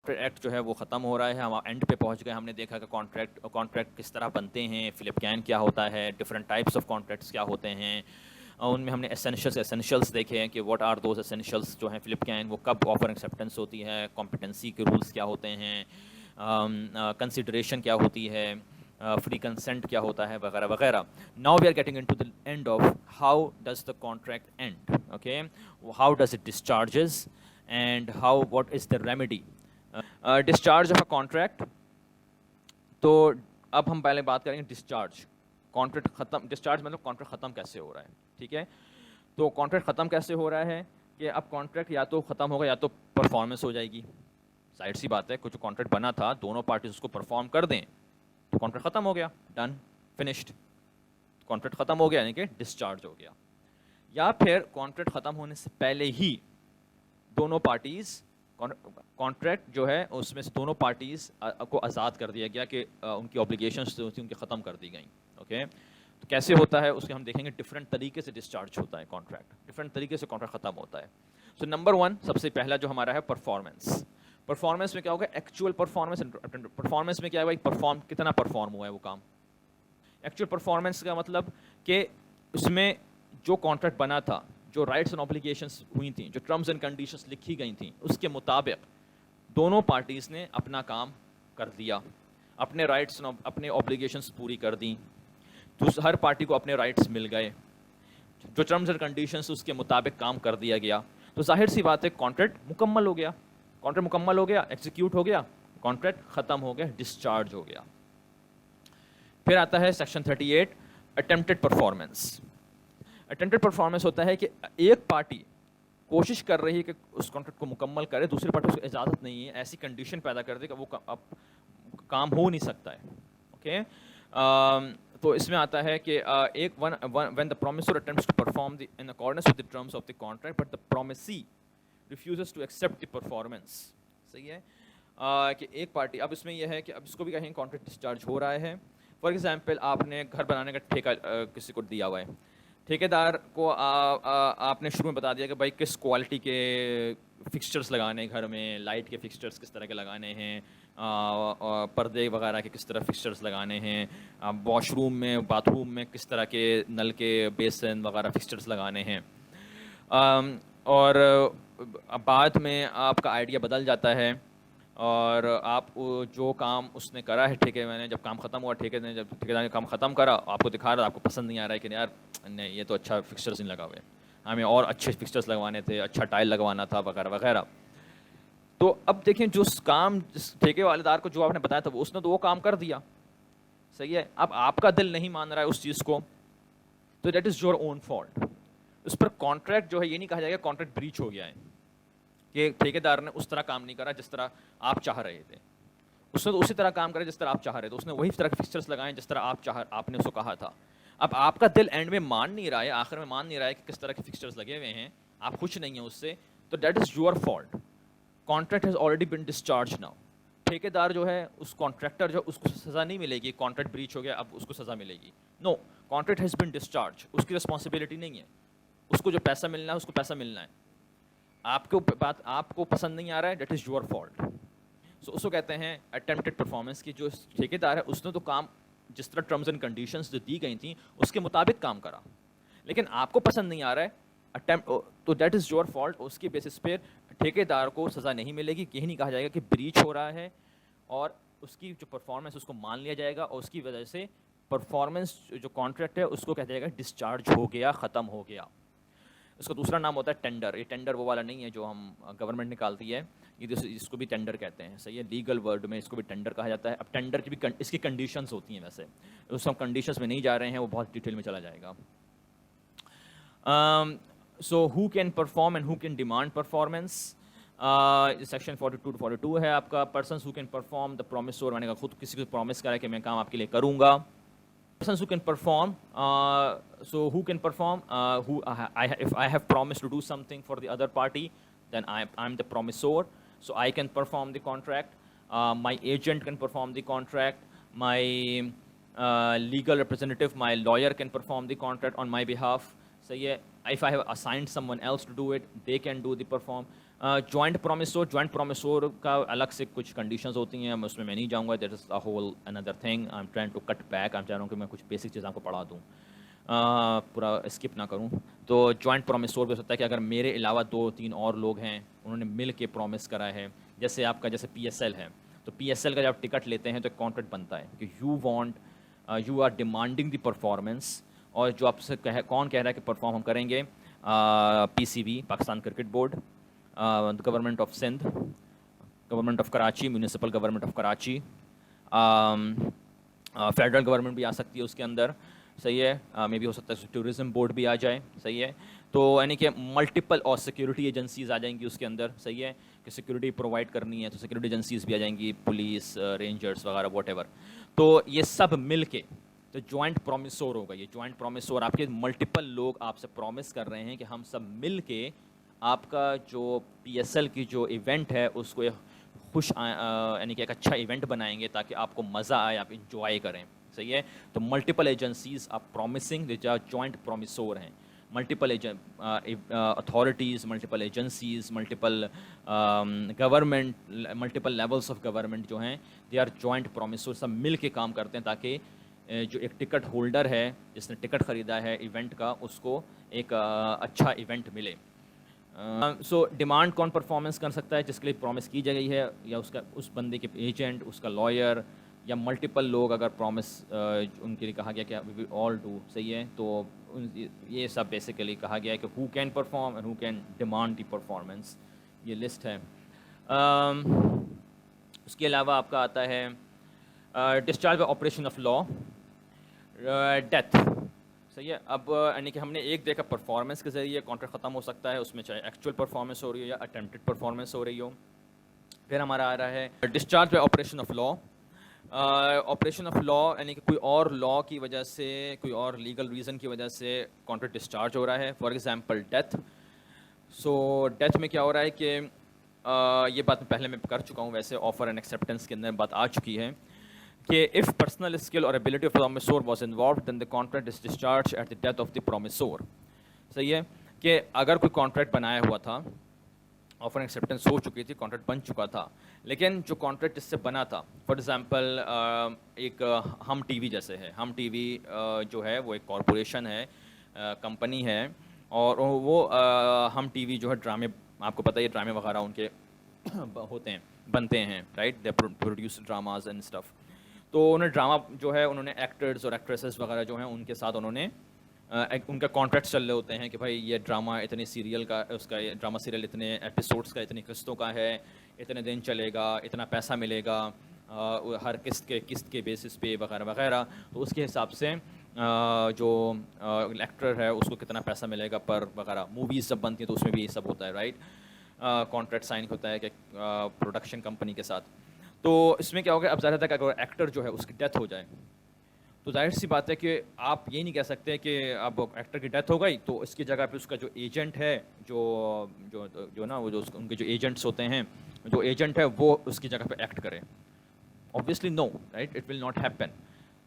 Contract जो है वो ख़त्म हो रहा है, हम एंड पे पहुंच गए। हमने देखा कि कॉन्ट्रैक्ट किस तरह बनते हैं, फिलिप कैन क्या होता है, डिफरेंट टाइप्स ऑफ कॉन्ट्रैक्ट्स क्या होते हैं, उनमें हमने एसेंशियल्स देखे हैं कि व्हाट आर दोज एसेंशियल्स जो हैं फिलिप कैन, वो कब ऑफर एक्सेप्टेंस होती है, कॉम्पिटेंसी के रूल्स क्या होते हैं, कंसिडरेशन क्या होती है, फ्री कंसेंट क्या होता है, वगैरह वगैरह। Now we are getting into the end of how does the contract end, okay, how does it discharges and how what is the remedy. Discharge of a contract, तो अब हम पहले बात करेंगे डिस्चार्ज। कॉन्ट्रैक्ट ख़त्म, डिस्चार्ज मतलब contract ख़त्म कैसे हो रहा है, ठीक है। तो कॉन्ट्रैक्ट ख़त्म कैसे हो रहा है कि अब कॉन्ट्रैक्ट या तो ख़त्म होगा या तो परफॉर्मेंस हो जाएगी। जाहिर सी बात है, कुछ कॉन्ट्रैक्ट बना था, दोनों पार्टीज उसको परफॉर्म कर दें तो कॉन्ट्रैक्ट ख़त्म हो गया, डन, फिनिश्ड, कॉन्ट्रैक्ट ख़त्म हो गया यानी कि डिस्चार्ज हो गया। या फिर कॉन्ट्रैक्ट ख़त्म होने से पहले ही दोनों पार्टीज़, कॉन्ट्रैक्ट जो है उसमें से दोनों पार्टीज़ को आज़ाद कर दिया गया कि उनकी ऑब्लिगेशंस जो थी उनकी ख़त्म कर दी गई, ओके। तो कैसे होता है उसके हम देखेंगे, डिफरेंट तरीके से डिस्चार्ज होता है कॉन्ट्रैक्ट, डिफरेंट तरीके से कॉन्ट्रैक्ट ख़त्म होता है। सो नंबर वन, सबसे पहला जो हमारा है परफॉर्मेंस। परफॉर्मेंस में क्या होगा, एक्चुअल परफॉर्मेंस। परफॉर्मेंस में क्या है भाई, परफॉर्म कितना परफॉर्म हुआ है वो काम। एक्चुअल परफॉर्मेंस का मतलब कि उसमें जो कॉन्ट्रैक्ट बना था, जो राइट्स एंड ऑब्लिगेशंस हुई थी, जो टर्म्स एंड कंडीशंस लिखी गई थी, उसके मुताबिक दोनों पार्टीज़ ने अपना काम कर दिया, अपने राइट्स, अपने ऑब्लिगेशंस पूरी कर दी, तो हर पार्टी को अपने राइट्स मिल गए, जो टर्म्स एंड कंडीशंस उसके मुताबिक काम कर दिया गया, तो जाहिर सी बात है कॉन्ट्रैक्ट मुकम्मल हो गया। कॉन्ट्रैक्ट मुकम्मल हो गया, एग्जीक्यूट हो गया, कॉन्ट्रैक्ट ख़त्म हो गया, डिस्चार्ज हो गया। फिर आता है section 38, attempted performance. Attempted performance होता है कि एक पार्टी कोशिश कर रही है कि उस कॉन्ट्रैक्ट को मुकम्मल करे, दूसरी पार्टी उसको इजाज़त नहीं है, ऐसी कंडीशन पैदा कर दे कि वो अब काम हो नहीं सकता है, ओके। तो इसमें आता है कि एक when the promisor attempts to perform the in accordance with the terms of the contract but the promisee refuses to accept the performance. सही है, कि एक पार्टी, अब इसमें यह है कि अब इसको भी कहेंगे कॉन्ट्रैक्ट डिस्चार्ज हो रहा है। फॉर एग्जांपल, आपने घर बनाने का ठेका किसी को दिया हुआ है, ठेकेदार को आपने शुरू में बता दिया कि भाई किस क्वालिटी के फिक्सचर्स लगाने हैं घर में, लाइट के फिक्सचर्स किस तरह के लगाने हैं, पर्दे वगैरह के किस तरह फिक्सचर्स लगाने हैं, वॉशरूम में, बाथरूम में किस तरह के नल के बेसन वगैरह फिक्सचर्स लगाने हैं। और बाद में आपका आइडिया बदल जाता है और आप जो काम उसने करा है, ठेकेदार ने जब काम ख़त्म हुआ, ठेकेदार ने काम ख़त्म करा, आपको दिखा रहा, आपको पसंद नहीं आ रहा है कि यार नहीं ये तो अच्छा फिक्सचर्स नहीं लगा हुए, हमें और अच्छे फिक्सचर्स लगवाने थे, अच्छा टाइल लगवाना था, वगैरह वगैरह। तो अब देखें, जो काम जिस ठेके वालेदार को जो आपने बताया था, वो उसने तो वो काम कर दिया, सही है। अब आपका दिल नहीं मान रहा है उस चीज़ को, तो that is your own fault. उस पर कॉन्ट्रैक्ट जो है, ये नहीं कहा जाएगा कॉन्ट्रैक्ट ब्रीच हो गया है कि ठेकेदार ने उस तरह काम नहीं करा जिस तरह आप चाह रहे थे, उसने तो उसी तरह काम करा जिस तरह आप चाह रहे थे, उसने वही तरह के फिक्सचर्स लगाए जिस तरह आपने उसको कहा था। अब आपका दिल एंड में मान नहीं रहा है, आखिर में मान नहीं रहा है कि किस तरह के फिक्सचर्स लगे हुए हैं, आप खुश नहीं हैं उससे, तो that is your fault. Contract has already been discharge now. ठेकेदार जो है, उस कॉन्ट्रैक्टर जो, उसको सज़ा नहीं मिलेगी, कॉन्ट्रैक्ट ब्रीच हो गया अब उसको सज़ा मिलेगी, no, contract has been discharge, उसकी रिस्पॉन्सिबिलिटी नहीं है, उसको जो पैसा मिलना है उसको पैसा मिलना है। आपको पसंद नहीं आ रहा है, दैट इज़ योर फॉल्ट। सो उसको कहते हैं अटेम्प्टेड परफॉर्मेंस की। जो ठेकेदार है उसने तो काम जिस तरह टर्म्स एंड कंडीशंस जो दी गई थी उसके मुताबिक काम करा, लेकिन आपको पसंद नहीं आ रहा है अटेम्प्ट, तो दैट इज़ योर फॉल्ट। उसकी बेसिस पर ठेकेदार को सज़ा नहीं मिलेगी, यही नहीं कहा जाएगा कि ब्रीच हो रहा है, और उसकी जो परफॉर्मेंस उसको मान लिया जाएगा, और उसकी वजह से परफॉर्मेंस जो कॉन्ट्रैक्ट है उसको कहते जाएगा डिस्चार्ज हो गया, ख़त्म हो गया। इसका दूसरा नाम होता है टेंडर। ये टेंडर वो वाला नहीं है जो हम गवर्नमेंट निकालती है, ये इसको भी टेंडर कहते हैं, सही है, लीगल वर्ड में इसको भी टेंडर कहा जाता है। अब टेंडर की भी इसकी कंडीशंस होती हैं, वैसे उस हम कंडीशंस में नहीं जा रहे हैं, वो बहुत डिटेल में चला जाएगा। So who can perform and who can demand performance, section 42 to 42 है आपका। Persons who can perform the promisor, मैंने खुद किसी को प्रॉमिस करा कि मैं काम आपके लिए करूँगा। Persons who can perform, so who can perform, if I have promised to do something for the other party, then I'm the promisor, so I can perform the contract. My agent can perform the contract, my legal representative, my lawyer can perform the contract on my behalf. So yeah, if I have assigned someone else to do it, they can do the perform. Joint promisor का अलग से कुछ conditions होती हैं, उसमें मैं नहीं जाऊंगा, that is a whole another thing. I am trying to cut back, I am चाह रहा हूँ कि मैं कुछ बेसिक चीज़ आपको पढ़ा दूँ, पूरा स्किप ना करूँ। तो जॉइंट प्रोमिसोर भी हो सकता है कि अगर मेरे अलावा 2-3 और लोग हैं, उन्होंने मिल के प्रॉमिस करा है, जैसे आपका जैसे PSL है, तो PSL का जब आप टिकट लेते हैं तो एक कॉन्ट्रैक्ट बनता है कि you are demanding the performance, और जो आपसे कौन कह रहा है कि परफॉर्म हम करेंगे? PCB, Pakistan cricket board, government of Sindh, government of Karachi, municipal government of Karachi, federal government भी आ सकती है उसके अंदर, सही है, मे बी हो सकता है टूरिज़म बोर्ड भी आ जाए, सही है। तो यानी कि मल्टीपल और सिक्योरिटी एजेंसीज़ आ जाएंगी उसके अंदर, सही है, कि सिक्योरिटी प्रोवाइड करनी है तो सिक्योरिटी एजेंसीज़ भी आ जाएंगी, पुलिस, रेंजर्स वगैरह वॉट। तो ये सब मिल के तो जॉइंट प्रोमिसोर होगा। ये जॉइंट प्रोमिसोर आपके मल्टीपल लोग आपसे प्रॉमिस कर रहे हैं कि हम सब मिल के आपका जो PSL की जो इवेंट है उसको एक यानी कि एक अच्छा इवेंट बनाएंगे ताकि आपको मज़ा आए, आप इंजॉय करें, सही है। तो मल्टीपल एजेंसीज आप प्रॉमिसिंग जॉइंट प्रोमिसोर हैं, multiple authorities, multiple agencies, multiple government, multiple levels of government जो हैं, दे आर जॉइंट प्रोमिसोर, सब मिल के काम करते हैं ताकि जो एक टिकट होल्डर है जिसने टिकट ख़रीदा है इवेंट का, उसको एक अच्छा इवेंट मिले। सो डिमांड कौन परफॉर्मेंस कर सकता है? जिसके लिए प्रॉमिस की गई है, या उसका उस बंदे के एजेंट, उसका लॉयर, या मल्टीपल लोग अगर प्रॉमिस उनके लिए कहा गया कि वी विल ऑल डू, सही है। तो ये सब बेसिकली कहा गया है कि who can perform and who can demand the performance, ये लिस्ट है। उसके अलावा आपका आता है discharge by operation of law, death, सही है। अब यानी कि हमने एक देखा परफॉर्मेंस के ज़रिए कॉन्ट्रैक्ट ख़त्म हो सकता है, उसमें चाहे एक्चुअल परफॉर्मेंस हो रही हो या अटेम्प्टेड परफॉर्मेंस हो रही हो। फिर हमारा आ रहा है discharge by operation of law. Operation of law यानी कि कोई और लॉ की वजह से, कोई और लीगल रीज़न की वजह से कॉन्ट्रैक्ट डिस्चार्ज हो रहा है, for example death. So death में क्या हो रहा है कि ये बात पहले मैं कर चुका हूँ, वैसे ऑफर एंड एक्सेप्टेंस के अंदर बात आ चुकी है कि इफ़ पर्सनल स्किल और ability of promisor was involve then the contract is discharge at the death of the promisor, सही है। कि अगर कोई कॉन्ट्रैक्ट बनाया हुआ था, ऑफर एक्सेप्टेंस हो चुकी थी, कॉन्ट्रैक्ट बन चुका था, लेकिन जो कॉन्ट्रैक्ट इससे बना था, फॉर एग्जांपल एक हम टीवी जैसे है, हम टीवी जो है वो एक कॉरपोरेशन है, कंपनी है, और वो हम टीवी जो है ड्रामे, आपको पता है ड्रामे वगैरह उनके होते हैं, बनते हैं, right, they produce dramas and stuff. तो उन्हें ड्रामा जो है, उन्होंने एक्टर्स और एक्ट्रेसेस वगैरह जो हैं उनके साथ उन्होंने उनका कॉन्ट्रैक्ट चल रहे होते हैं कि भाई ये ड्रामा इतने सीरियल का, उसका ये ड्रामा सीरियल इतने एपिसोड्स का, इतनी किस्तों का है, इतने दिन चलेगा, इतना पैसा मिलेगा, हर किस्त के बेसिस पे वगैरह वगैरह। तो उसके हिसाब से जो एक्टर है उसको कितना पैसा मिलेगा पर वगैरह। मूवीज़ जब बनती हैं तो उसमें भी ये सब होता है, राइट, कॉन्ट्रैक्ट साइन होता है कि प्रोडक्शन कंपनी के साथ। तो इसमें क्या होगा, अब ज़्यादा तक अगर एक्टर जो है उसकी डेथ हो जाए तो जाहिर सी बात है कि आप ये नहीं कह सकते कि अब एक्टर की डेथ हो गई तो इसकी जगह पे उसका जो एजेंट है, जो जो जो ना वो जो उनके जो एजेंट्स होते हैं, जो एजेंट है वो उसकी जगह पे एक्ट करे। Obviously no, right, it will not happen.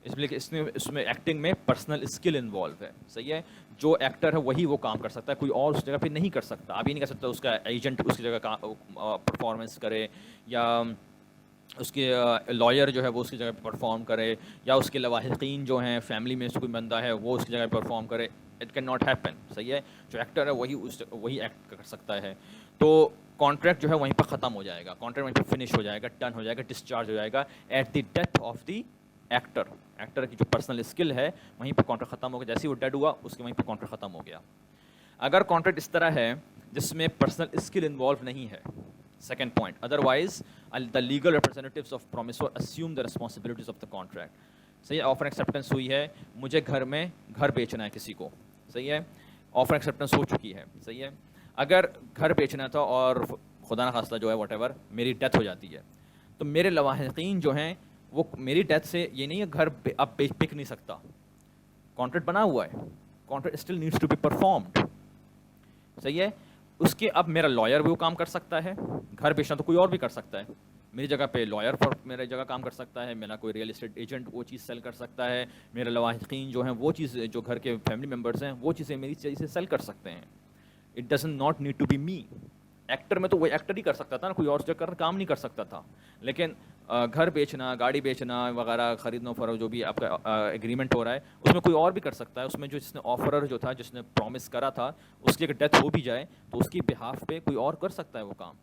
इसलिए इसमें एक्टिंग में पर्सनल स्किल इन्वॉल्व है, सही है। जो एक्टर है वही वो काम कर सकता है, कोई और उस जगह पे नहीं कर सकता। आप ये नहीं कह सकते उसका एजेंट उसकी जगह परफॉर्मेंस करे, या उसके लॉयर जो है वो उसकी जगह पे परफॉर्म करे, या उसके लवाहिकीन जो हैं फैमिली में से कोई बंदा है वो उसकी जगह पे परफॉर्म करे। इट कैन नॉट हैपन, सही है। जो एक्टर है वही एक्ट कर सकता है। तो कॉन्ट्रैक्ट जो है वहीं पर ख़त्म हो जाएगा, कॉन्ट्रैक्ट वहीं पर फिनिश हो जाएगा, टर्न हो जाएगा, डिस्चार्ज हो जाएगा eight the death of the actor. Actor की जो पर्सनल स्किल है वहीं पर कॉन्ट्रैक्ट ख़त्म हो गया, जैसे ही वो डेड हुआ उसके वहीं पर कॉन्ट्रैक्ट ख़त्म हो गया। अगर कॉन्ट्रैक्ट इस तरह है जिसमें पर्सनल स्किल इन्वॉल्व नहीं है, second point, otherwise the legal representatives of promisor assume the responsibilities of the contract, सही है। ऑफर एक्सेप्टेंस हुई है, मुझे घर बेचना है किसी को, सही है, ऑफर एक्सेप्टेंस हो चुकी है, सही है। अगर घर बेचना था और खुदा ना खास्ता जो है व्हाटएवर मेरी डेथ हो जाती है, तो मेरे लवाहिकीन जो हैं वो मेरी डेथ से ये नहीं है घर अब बिक नहीं सकता, कॉन्ट्रैक्ट बना हुआ है, contract still needs to be performed, सही है। उसके अब मेरा लॉयर भी वो काम कर सकता है, घर बेचना तो कोई और भी कर सकता है, मेरी जगह पे लॉयर फॉर मेरी जगह काम कर सकता है, मेरा कोई रियल एस्टेट एजेंट वो चीज़ सेल कर सकता है, मेरे लवाहिकीन जो हैं वो चीज़, जो घर के फैमिली मेम्बर्स हैं वो चीज़ें मेरी चीज़ें सेल कर सकते हैं। It doesn't not need to be me actor में तो वो एक्टर ही कर सकता था ना, कोई और कर काम नहीं कर सकता था। लेकिन घर बेचना, गाड़ी बेचना वगैरह, खरीदना फरोख्त जो भी आपका एग्रीमेंट हो रहा है, उसमें कोई और भी कर सकता है। उसमें जो जिसने ऑफरर जो था, जिसने प्रॉमिस करा था, उसकी अगर डेथ हो भी जाए तो उसकी बिहाफ पे कोई और कर सकता है वो काम।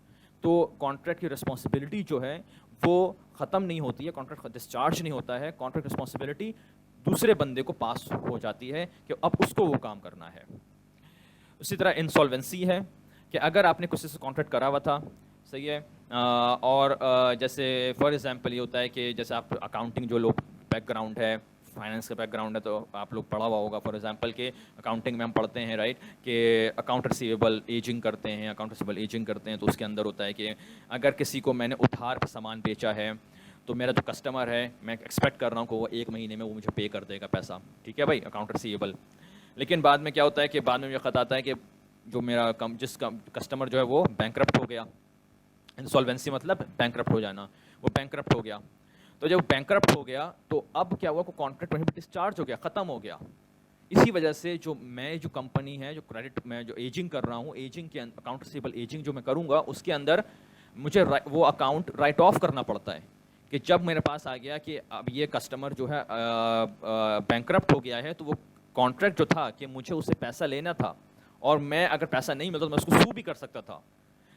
तो कॉन्ट्रैक्ट की रिस्पॉन्सिबिलिटी जो है वो ख़त्म नहीं होती है, कॉन्ट्रैक्ट डिस्चार्ज नहीं होता है, कॉन्ट्रैक्ट रिस्पॉन्सिबिलिटी दूसरे बंदे को पास हो जाती है कि अब उसको वो काम करना है। उसी तरह इंसॉल्वेंसी है कि अगर आपने किसी से कॉन्ट्रैक्ट करा हुआ था, सही है, और जैसे फॉर एग्जांपल ये होता है कि जैसे आप अकाउंटिंग जो लोग बैकग्राउंड है, फाइनेंस का बैकग्राउंड है, तो आप लोग पढ़ा हुआ होगा फॉर एग्जांपल कि अकाउंटिंग में हम पढ़ते हैं राइट, कि अकाउंट रिसीवेबल एजिंग करते हैं, अकाउंट रिसीवेबल एजिंग करते हैं। तो उसके अंदर होता है कि अगर किसी को मैंने उधार पर सामान बेचा है, तो मेरा जो कस्टमर है, मैं एक्सपेक्ट कर रहा हूँ कि वो 1 महीने में वो मुझे पे कर देगा पैसा, ठीक है भाई, अकाउंट रिसीवेबल। लेकिन बाद में क्या होता है कि बाद में मुझे खत आता है कि जो मेरा कस्टमर जो है वो बैंकरप्ट हो गया। इंसॉल्वेंसी मतलब बैंकरप्ट हो जाना, वो बैंकरप्ट हो गया। तो जब बैंकरप्ट हो गया तो अब क्या हुआ, को कॉन्ट्रैक्ट वहीं पर डिस्चार्ज हो गया, ख़त्म हो गया। इसी वजह से जो कंपनी है, जो क्रेडिट मैं जो एजिंग कर रहा हूँ, एजिंग के अकाउंट रिसीवेबल एजिंग जो मैं करूँगा, उसके अंदर मुझे वो अकाउंट राइट ऑफ करना पड़ता है कि जब मेरे पास आ गया कि अब ये कस्टमर जो है बैंकरप्ट हो गया है, तो वो कॉन्ट्रैक्ट जो था कि मुझे उससे पैसा लेना था और मैं अगर पैसा नहीं मिलता तो मैं उसको सू भी कर सकता था,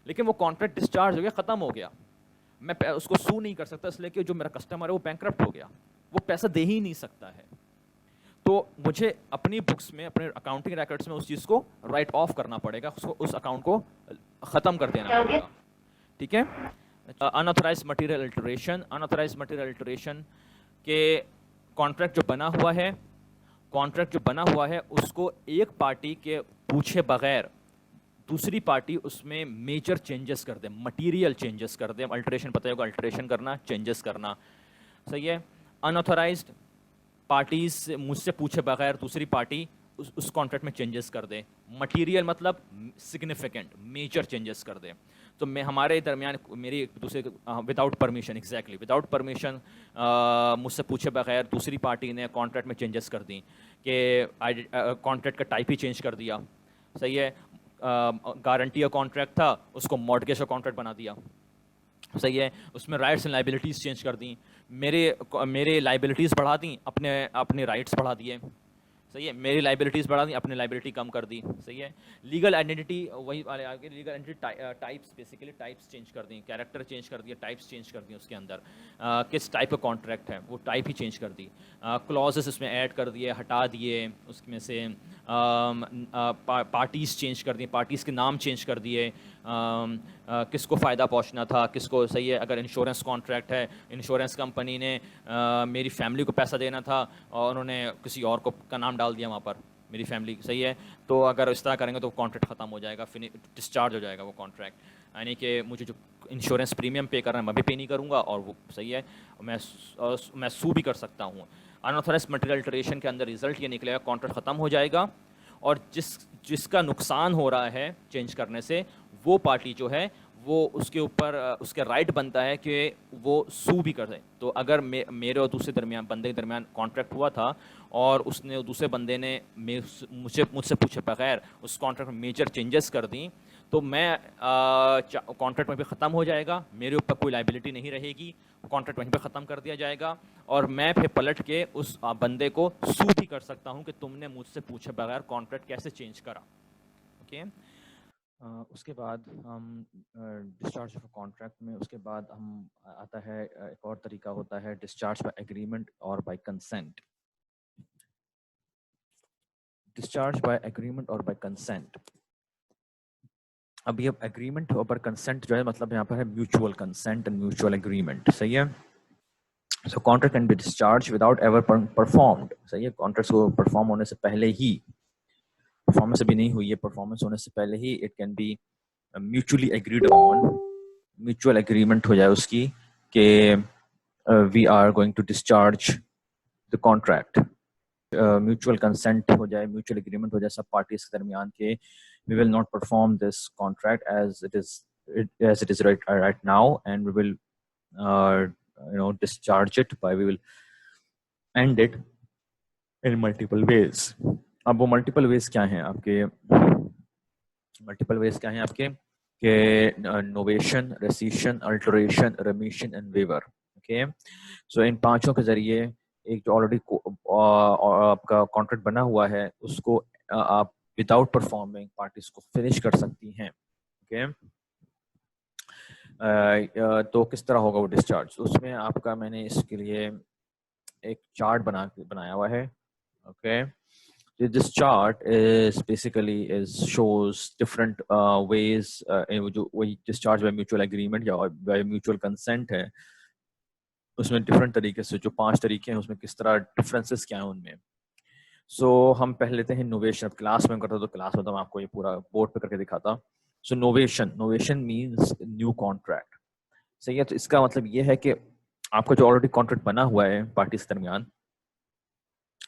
लेकिन वो कॉन्ट्रैक्ट डिस्चार्ज हो गया, ख़त्म हो गया। मैं उसको सू नहीं कर सकता इसलिए कि जो मेरा कस्टमर है वो बैंकरप्ट हो गया, वो पैसा दे ही नहीं सकता है। तो मुझे अपनी बुक्स में, अपने अकाउंटिंग रिकॉर्ड्स में उस चीज़ को राइट ऑफ करना पड़ेगा, उसको, उस अकाउंट को ख़त्म कर देना पड़ेगा, ठीक है। Unauthorised material alteration, unauthorised material alteration के कॉन्ट्रैक्ट जो बना हुआ है, कॉन्ट्रैक्ट जो बना हुआ है उसको एक पार्टी के पूछे बगैर दूसरी पार्टी उसमें मेजर चेंजेस कर दे, मटेरियल चेंजेस कर दे। अल्टरेशन पता होगा, अल्टरेशन करना, चेंजेस करना, सही है। अनऑथराइज्ड पार्टीज मुझसे पूछे बगैर दूसरी पार्टी उस कॉन्ट्रैक्ट में चेंजेस कर दे। मटेरियल मतलब सिग्निफिकेंट, मेजर चेंजेस कर दे। तो मैं हमारे दरमियान मेरी एक दूसरे without permission, exactly without permission, मुझसे पूछे बगैर दूसरी पार्टी ने कॉन्ट्रैक्ट में चेंजेस कर दी कि कॉन्ट्रैक्ट का टाइप ही चेंज कर दिया, सही है। गारंटी का कॉन्ट्रैक्ट था, उसको मॉर्टगेज का कॉन्ट्रैक्ट बना दिया, सही है। उसमें राइट्स एंड लाइबिलिटीज़ चेंज कर दी, मेरे लाइबिलिटीज़ बढ़ा दी, अपने राइट्स बढ़ा दिए, सही है। मेरी लाइबिलिटीज़ बढ़ा दी, अपनी लाइबिलिटी कम कर दी, सही है। लीगल आइडेंटिटी वही वाले आगे, legal identity types, basically types change कर दी, कैरेक्टर चेंज कर दिया, टाइप्स चेंज कर दी उसके अंदर, किस टाइप का कॉन्ट्रैक्ट है वो टाइप ही चेंज कर दी। क्लॉजेस उसमें ऐड कर दिए, हटा दिए उसमें से, पार्टीज़ चेंज कर दी, पार्टीज़ के नाम चेंज कर दिए, किसको फ़ायदा पहुंचना था, किसको, सही है। अगर इंश्योरेंस कॉन्ट्रैक्ट है, इंश्योरेंस कंपनी ने मेरी फैमिली को पैसा देना था और उन्होंने किसी और को का नाम डाल दिया वहाँ पर, मेरी फैमिली, सही है। तो अगर इस तरह करेंगे तो कॉन्ट्रैक्ट ख़त्म हो जाएगा, डिस्चार्ज हो जाएगा वो कॉन्ट्रैक्ट, यानी कि मुझे जो इंश्योरेंस प्रीमियम पे करना है मैं भी पे नहीं करूँगा, और वो, सही है, मैं सू भी कर सकता हूँ। अनऑथराइज्ड मटेरियल अल्टरेशन के अंदर रिजल्ट ये निकलेगा, कॉन्ट्रैक्ट ख़त्म हो जाएगा, और जिसका नुकसान हो रहा है चेंज करने से, वो पार्टी जो है वो उसके ऊपर उसके राइट बनता है कि वो सू भी कर दे। तो अगर मेरे और दूसरे बंदे के दरमियान कॉन्ट्रैक्ट हुआ था और उसने, दूसरे बंदे ने मुझसे पूछे बगैर उस कॉन्ट्रैक्ट में मेजर चेंजेस कर दी, तो मैं कॉन्ट्रैक्ट वहीं पे ख़त्म हो जाएगा, मेरे ऊपर कोई लाइबिलिटी नहीं रहेगी, कॉन्ट्रैक्ट वहीं पे ख़त्म कर दिया जाएगा, और मैं फिर पलट के उस बंदे को सू भी कर सकता हूँ कि तुमने मुझसे पूछे बगैर कॉन्ट्रैक्ट कैसे चेंज करा, ओके। उसके बाद हम डिस्चार्ज ऑफ कॉन्ट्रैक्ट में, उसके बाद हम आता है एक और तरीका होता है डिस्चार्ज बाय एग्रीमेंट और bye consent. Discharge by agreement और बाय कंसेंट। अब ये एग्रीमेंट और कंसेंट जो है, मतलब यहाँ पर है mutual consent and mutual agreement, सही है। So contract can be discharge without ever performed, सही है। कॉन्ट्रैक्ट को परफॉर्म होने से पहले ही, परफॉर्मेंस अभी नहीं हुई है, परफॉर्मेंस होने से पहले ही it can be mutually agreed on, mutual agreement हो जाए उसकी कि we are going to discharge the contract, mutual consent हो जाए, म्यूचुअल एग्रीमेंट हो जाए सब पार्टीज के दरमियान के we will not perform this contract as it is right now, and we will discharge it by, we will end it in multiple ways. अब वो multiple ways क्या हैं आपके, multiple ways क्या हैं आपके, के novation, rescission, alteration, remission and waiver. Okay, so इन पांचों के जरिए एक जो ऑलरेडी आपका कॉन्ट्रैक्ट बना हुआ है उसको आप विदाउट परफॉर्मिंग पार्टीज को फिनिश कर सकती हैं। ओके, तो किस तरह होगा वो डिस्चार्ज, उसमें आपका मैंने इसके लिए एक चार्ट बनाया हुआ है। Okay, this chart is basically shows different ways जो वही discharge by mutual agreement या by mutual consent है, उसमें different तरीके से जो 5 तरीके हैं उसमें किस तरह differences क्या हैं उनमें। So हम पहले लेते हैं innovation। अब क्लास में करता तो क्लास में तो मैं आपको ये पूरा बोर्ड पे करके दिखाता। So novation means new contract। सही है, तो इसका मतलब ये है कि आपका जो ऑलरेडी कॉन्ट्रैक्ट बना हुआ है पार्टी के दरमियान,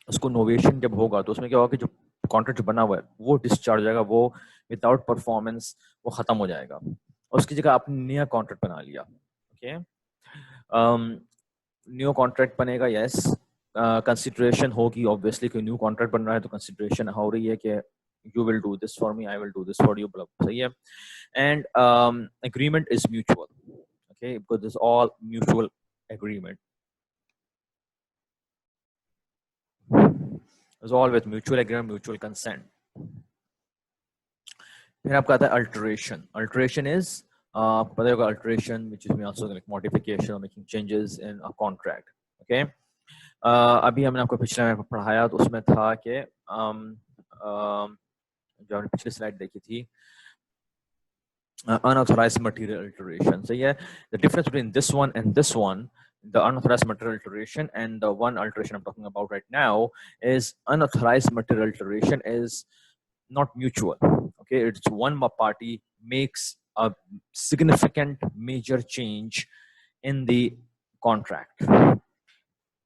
उसको नोवेशन जब होगा तो उसमें क्या होगा कि जो कॉन्ट्रैक्ट जो बना हुआ है वो डिस्चार्ज हो जाएगा, वो विदाउट परफॉर्मेंस वो खत्म हो जाएगा और उसकी जगह आपने नया कॉन्ट्रैक्ट बना लिया। ओके, न्यू कॉन्ट्रैक्ट बनेगा, यस, कंसिडरेशन होगी, ऑब्वियसली कोई न्यू कॉन्ट्रैक्ट बन रहा है तो कंसिडरेशन हो रही है कि you will do this for me, I will do this for you, सही है। and agreement is mutual, okay, because it's all mutual agreement, it's all with mutual agreement, mutual consent। फिर आपका आता है अल्टरेशन। अल्टरेशन इज आपको पता होगा alteration which is also like modification और making changes in a contract. Okay, अभी हमने आपको पिछले में पढ़ाया तो उसमें था कि जो हमने पिछली स्लाइड देखी थी unauthorized material alteration। सही है, the difference between this one and this one, the unauthorized material alteration and the one alteration I'm talking about right now, is unauthorized material alteration is not mutual। Okay, it's one party makes a significant major change in the contract,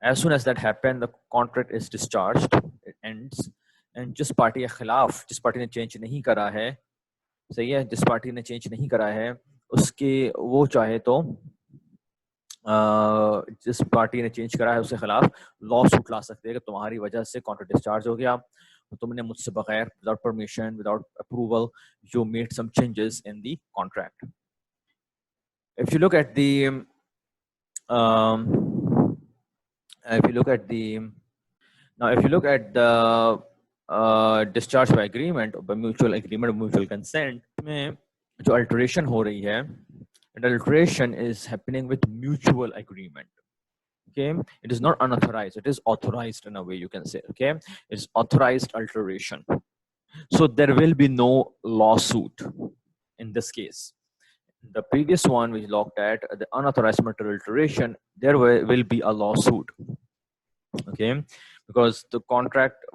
as soon as that happens the contract is discharged, it ends, and जिस party के खिलाफ जिस party ने change नहीं करा है, सही है, जिस पार्टी ने चेंज नहीं करा है उसके वो चाहे तो जिस पार्टी ने चेंज करा है उसके खिलाफ लॉ सूट ला सकते हैं कि तुम्हारी वजह से कॉन्ट्रैक्ट डिस्चार्ज हो गया, तुमने मुझसे बगैर without permission without approval you made some changes in the contract। if you look at the discharge by agreement, by mutual agreement, mutual consent में जो अल्टरेशन हो रही है, alteration is happening with mutual agreement। Okay, it is not unauthorized, it is authorized in a way, you can say। Okay, it's authorized alteration, so there will be no lawsuit in this case। The previous one we looked at, the unauthorized material alteration, there will be a lawsuit। Okay, because the contract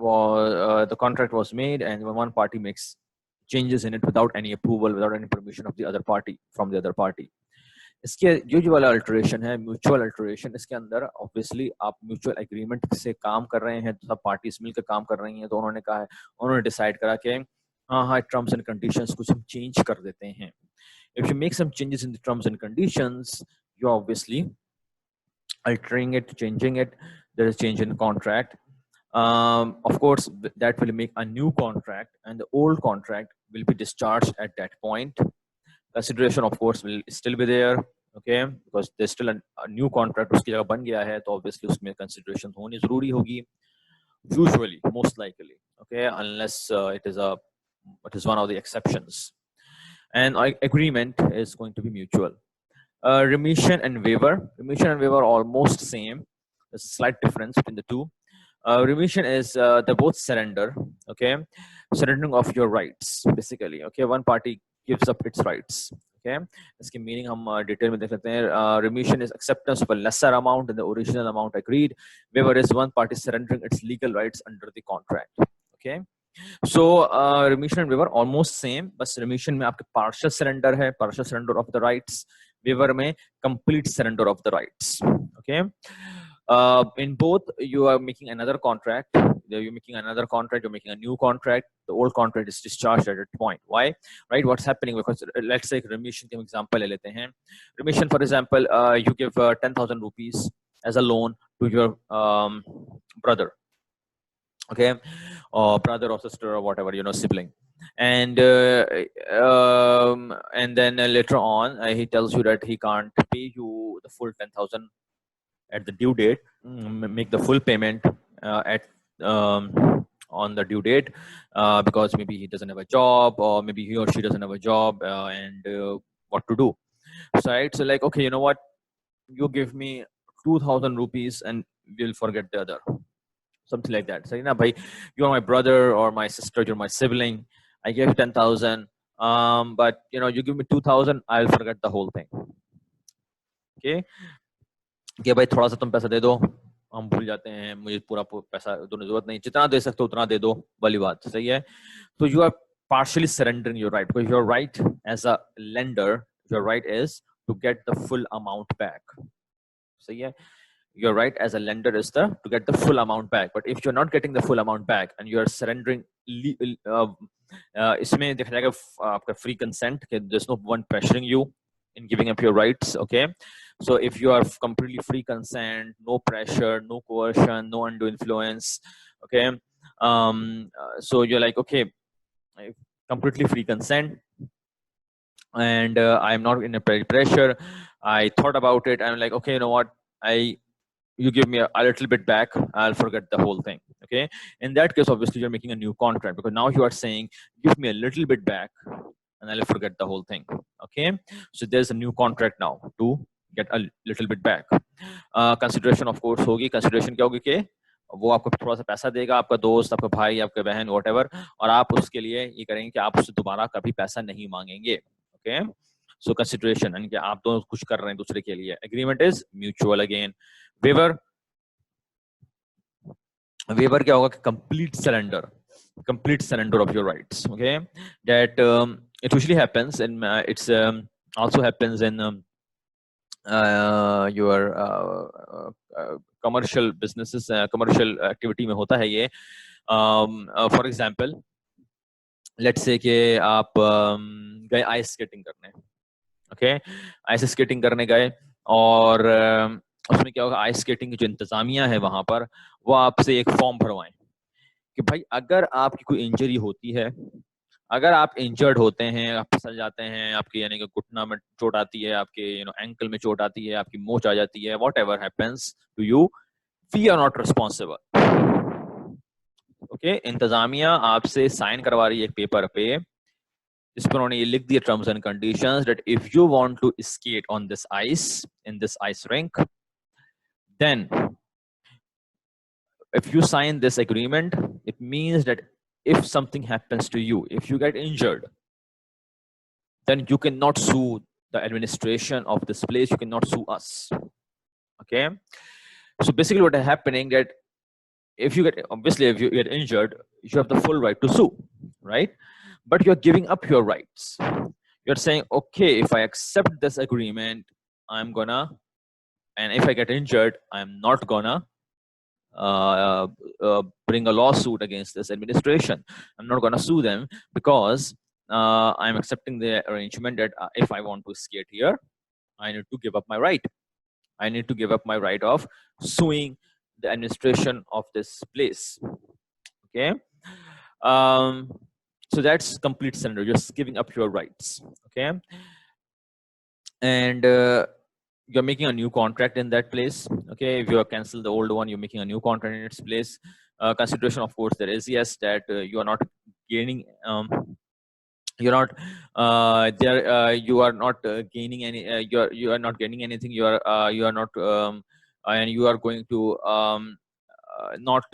was made and when one party makes changes in it without any approval, without any permission of the other party, from the other party। इसके जो वाला alteration है mutual alteration, इसके अंदर obviously आप mutual agreement से काम कर रहे हैं, तो सब पार्टीज मिलकर काम कर रही हैं, तो उन्होंने कहा है, उन्होंने डिसाइड करा कि हाँ टर्म्स एंड कंडीशंस कुछ हम चेंज कर देते हैं। If you make some changes in the terms and conditions, you obviously altering it, changing it, there is change in contract। of course that will make a new contract and the old contract will be discharged at that point। consideration of course will still be there, okay, because there's still a new contract उसकी जगह बन गया है, तो obviously उसमें consideration होनी जरूरी होगी, usually, most likely, okay, unless it is one of the exceptions। and agreement is going to be mutual। remission and waiver are almost same, there's a slight difference between the two। remission is they're both surrender, okay, surrendering of your rights basically। okay, one party gives up its rights। okay, इसकी meaning हम detail में देख लेते हैं। remission is acceptance of a lesser amount than the original amount agreed। waiver is one party surrendering its legal rights under the contract। okay, so remission and waiver almost same, बस remission में आपके partial surrender है, partial surrender of the rights, waiver में complete surrender of the rights। okay, in both you are making another contract, you're making a new contract, the old contract is discharged at that point। why? right, what's happening, because let's say remission के example ले लेते हैं। remission for example, you give 10,000 rupees as a loan to your brother, okay, or brother or sister or whatever, sibling, And then later on he tells you that he can't pay you the full 10,000 at the due date, make the full payment at on the due date, because maybe he doesn't have a job, or maybe he or she doesn't have a job, and what to do. So right, so like, okay, you know what, you give me 2,000 rupees and we'll forget the other, something like that. So, you know, bhai, you're my brother or my sister, you're my sibling, I gave you 10,000, but you know, you give me 2,000, I'll forget the whole thing. Okay, कि भाई थोड़ा सा तुम पैसा दे दो, हम भूल जाते हैं, मुझे पूरा पैसा दोनों जरूरत नहीं, जितना दे सकते हो उतना दे दो वाली बात सही है. तो you are partially surrendering your right, because your right as a lender, your right is to get the full amount back. सही है, your right as a lender is to get the full amount back. But if you're not getting the full amount back and you're surrendering, इसमें देखा जाएगा आपका free consent, there's no one pressuring you in giving up your rights. Okay, so if you are completely free consent, no pressure, no coercion, no undue influence, okay, so you're like, okay, completely free consent, and I'm not in a pressure. I thought about it, I'm like, okay, you know what, you give me a little bit back, I'll forget the whole thing. Okay, in that case, obviously you're making a new contract, because now you are saying, give me a little bit back and I'll forget the whole thing. Okay, so there's a new contract now to get a little bit back. Consideration of course होगी. Consideration क्या होगी कि वो आपको थोड़ा सा पैसा देगा, आपका दोस्त, आपका भाई, आपका बहन, whatever, और आप उसके लिए ये करेंगे कि आप उससे दोबारा कभी पैसा नहीं मांगेंगे. Okay, so consideration, यानी कि आप दोनों कुछ कर रहे हैं दूसरे के लिए. Agreement is mutual again. Waiver क्या होगा कि complete surrender of your rights. Okay, that it usually happens, and it's also happens in your commercial businesses, commercial activity में होता है ये. For example, let's say कि आप गए ice skating करने. Okay, ice skating करने गए, और उसमें क्या होगा, आइस स्केटिंग की जो इंतजामिया है वहां पर, वो आपसे एक फॉर्म भरवाएं कि भाई अगर आपकी कोई इंजरी होती है, अगर आप इंजर्ड होते हैं, आप फिसल जाते हैं, आपके यानी कि घुटना में चोट आती है, आपके एंकल में चोट आती है, आपकी मोच आ जाती है, whatever happens to you, we are not responsible. Okay, इंतजामिया आपसे साइन करवा रही है एक पेपर पे, जिस पर उन्होंने ये लिख दिया terms and conditions, that if you want to skate on this ice, in this ice rink, then if you sign this agreement, it means that if something happens to you, if you get injured, then you cannot sue the administration of this place, you cannot sue us. Okay, so basically what is happening, that if you get, obviously if you get injured, you have the full right to sue, right? But you're giving up your rights. You're saying, okay, if I accept this agreement, I'm gonna, and if I get injured, I'm not gonna bring a lawsuit against this administration. I'm not gonna sue them, because I'm accepting the arrangement that if I want to skate here, I need to give up my right. I need to give up my right of suing the administration of this place. Okay, so that's complete surrender. You're just giving up your rights. Okay, and you're making a new contract in that place. Okay, if you cancel the old one, you're making a new contract in its place. Consideration, of course, there is, yes, that you are not gaining. You're not there. You are not gaining any. You are not gaining anything. You are not, and you are going to not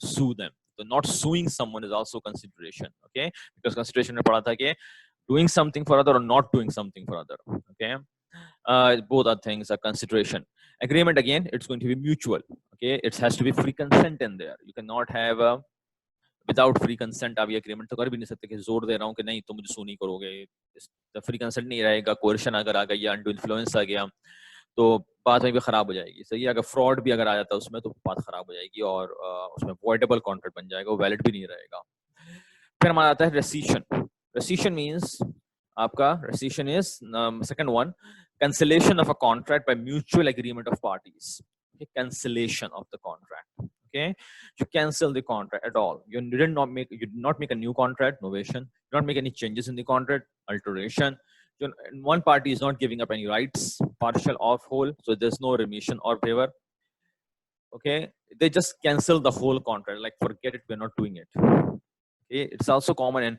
sue them. So not suing someone is also consideration. Okay, because consideration में पढ़ा था कि doing something for other or not doing something for other. Okay, both are things are consideration. Agreement, again, it's going to be mutual. Okay, it has to be free consent in there. You cannot have a without free consent आप ये agreement तो कर भी नहीं सकते कि जोर दे रहा हूँ कि नहीं तुम मुझे सू नहीं करोगे, फ्री कंसेंट नहीं रहेगा, कोएर्शन अगर आ गया, अनडू इन्फ्लुएंस आ गया, तो बात वहीं पे खराब हो जाएगी. सही है, अगर फ्रॉड भी अगर आ जाता है उसमें, तो बात खराब हो जाएगी, और उसमें वॉइडेबल कॉन्ट्रैक्ट बन जाएगा, वो वैलिड भी नहीं रहेगा. फिर हमारा आता है रेसिशन. रेसिशन मीन्स आपका, rescission is second one, cancellation of a contract by mutual agreement of parties. Okay, cancellation of the contract. Okay, you cancel the contract at all. You did not make a new contract, novation. You not make any changes in the contract, alteration. One party is not giving up any rights, partial or whole, so there's no remission or waiver. Okay, they just cancel the whole contract, like forget it, we're not doing it. Okay, it's also common in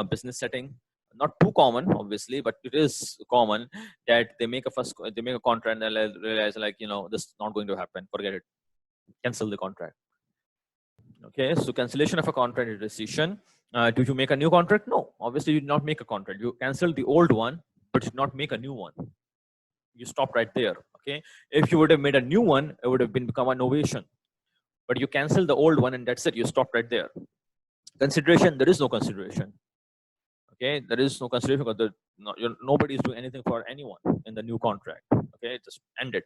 business setting. Not too common, obviously, but it is common that they make a contract and they realize, like, this is not going to happen. Forget it. Cancel the contract. Okay, so cancellation of a contract is rescission. Do you make a new contract? No, obviously you did not make a contract. You cancel the old one, but did not make a new one. You stop right there. Okay, if you would have made a new one, it would have become a novation. But you cancel the old one and that's it. You stop right there. Consideration, there is no consideration. Okay, there is no consideration because nobody is doing anything for anyone in the new contract. Okay, just end it.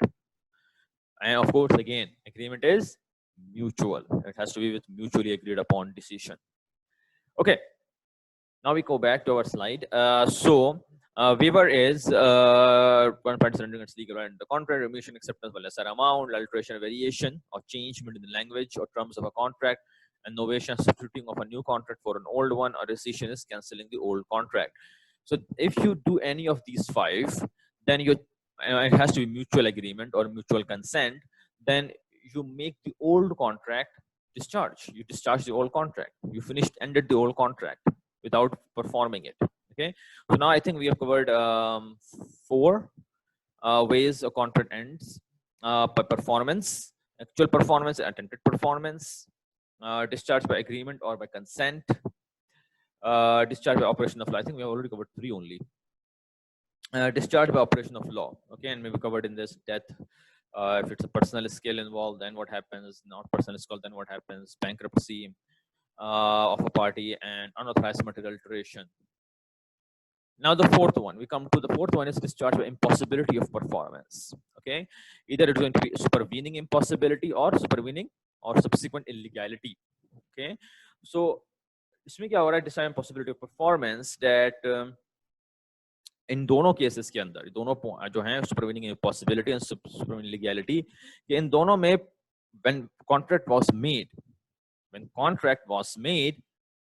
And of course, again, agreement is mutual. It has to be with mutually agreed upon decision. Okay, now we go back to our slide. Waiver is one party surrendering its legal right in the contract, remission, acceptance of a lesser amount, alteration, variation, or changement in the language or terms of a contract, and novation, substituting of a new contract for an old one, or rescission is cancelling the old contract. So if you do any of these five, then it has to be mutual agreement or mutual consent. Then you make the old contract discharge. You discharge the old contract. You ended the old contract without performing it. Okay. So now I think we have covered 4 ways a contract ends: by performance, actual performance, attempted performance, discharge by agreement or by consent, discharge by operation of law. I think we have already covered 3 only. Discharge by operation of law. Okay, and maybe covered in this death. If it's a personal skill involved, then what happens? Not personal skill, then what happens? Bankruptcy of a party and unauthorized material alteration. Now the 4th one, we come to the 4th one is discharge by impossibility of performance. Okay, either it's going to be supervening impossibility or supervening or subsequent illegality. Okay, so इसमें क्या हो रहा है? Discharge impossibility of performance, that इन दोनों cases के अंदर, दोनों जो हैं supervening impossibility and supervening illegality, कि इन दोनों में when contract was made,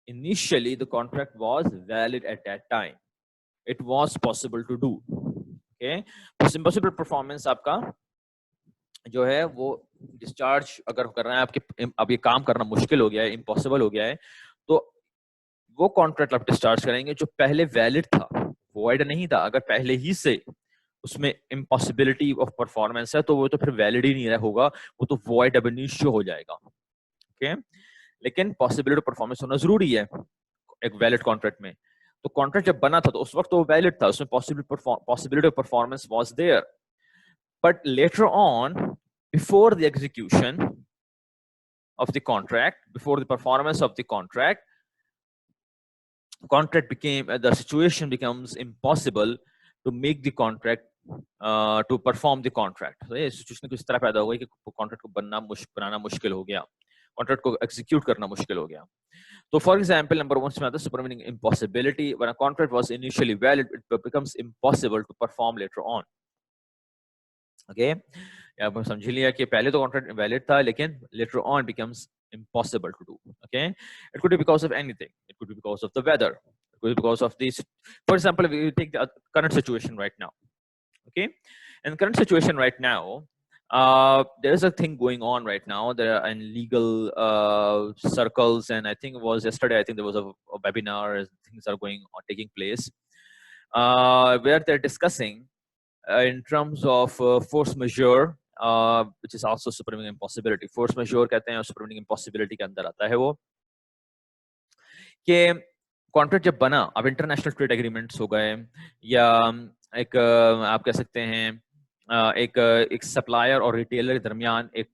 initially the contract was valid at that time. It was possible to do. Okay, तो impossible performance आपका जो है वो डिस्चार्ज अगर कर रहे हैं, आपके अब ये काम करना मुश्किल हो गया है, इम्पॉसिबल हो गया है, तो वो कॉन्ट्रैक्ट आप डिस्चार्ज करेंगे जो पहले वैलिड था, वॉइड नहीं था. अगर पहले ही से उसमें इम्पॉसिबिलिटी ऑफ परफॉर्मेंस है तो वो तो फिर वैलिड ही नहीं होगा, वो तो वॉइड अब इनिशियो हो जाएगा. ओके, लेकिन पॉसिबिलिटी ऑफ परफॉर्मेंस होना जरूरी है एक वैलिड कॉन्ट्रैक्ट में. तो कॉन्ट्रैक्ट जब बना था तो उस वक्त तो वैलिड था, उसमें possibility of performance was there. But later on, before the execution of the contract, before the performance of the contract became, the situation becomes impossible to make the contract, to perform the contract. So ये situation किस तरह पैदा हो गई कि contract को बनाना मुश्किल हो गया, कॉन्ट्रैक्ट को एग्जीक्यूट करना मुश्किल हो गया. तो फॉर एग्जांपल, नंबर 1 में आता है supervening impossibility. When a contract was initially valid, it becomes impossible to perform later on. Okay, आप समझ लिया कि पहले तो कॉन्ट्रैक्ट वैलिड था लेकिन later on becomes impossible to do. Okay, it could be because of anything. It could be because of the weather. It could be because of these. For example, we take the current situation right now. Okay, in the current situation right now, there is a thing going on right now. There are in legal circles, and I think it was yesterday. I think there was a webinar. Things are taking place, where they're discussing in terms of force majeure, which is also supervening impossibility. Force majeure कहते हैं, supervening impossibility के अंदर आता है वो कि contract जब बना, अब इंटरनेशनल ट्रेड एग्रीमेंट्स हो गए, या एक आप कह सकते हैं एक सप्लायर और रिटेलर के दरमियान एक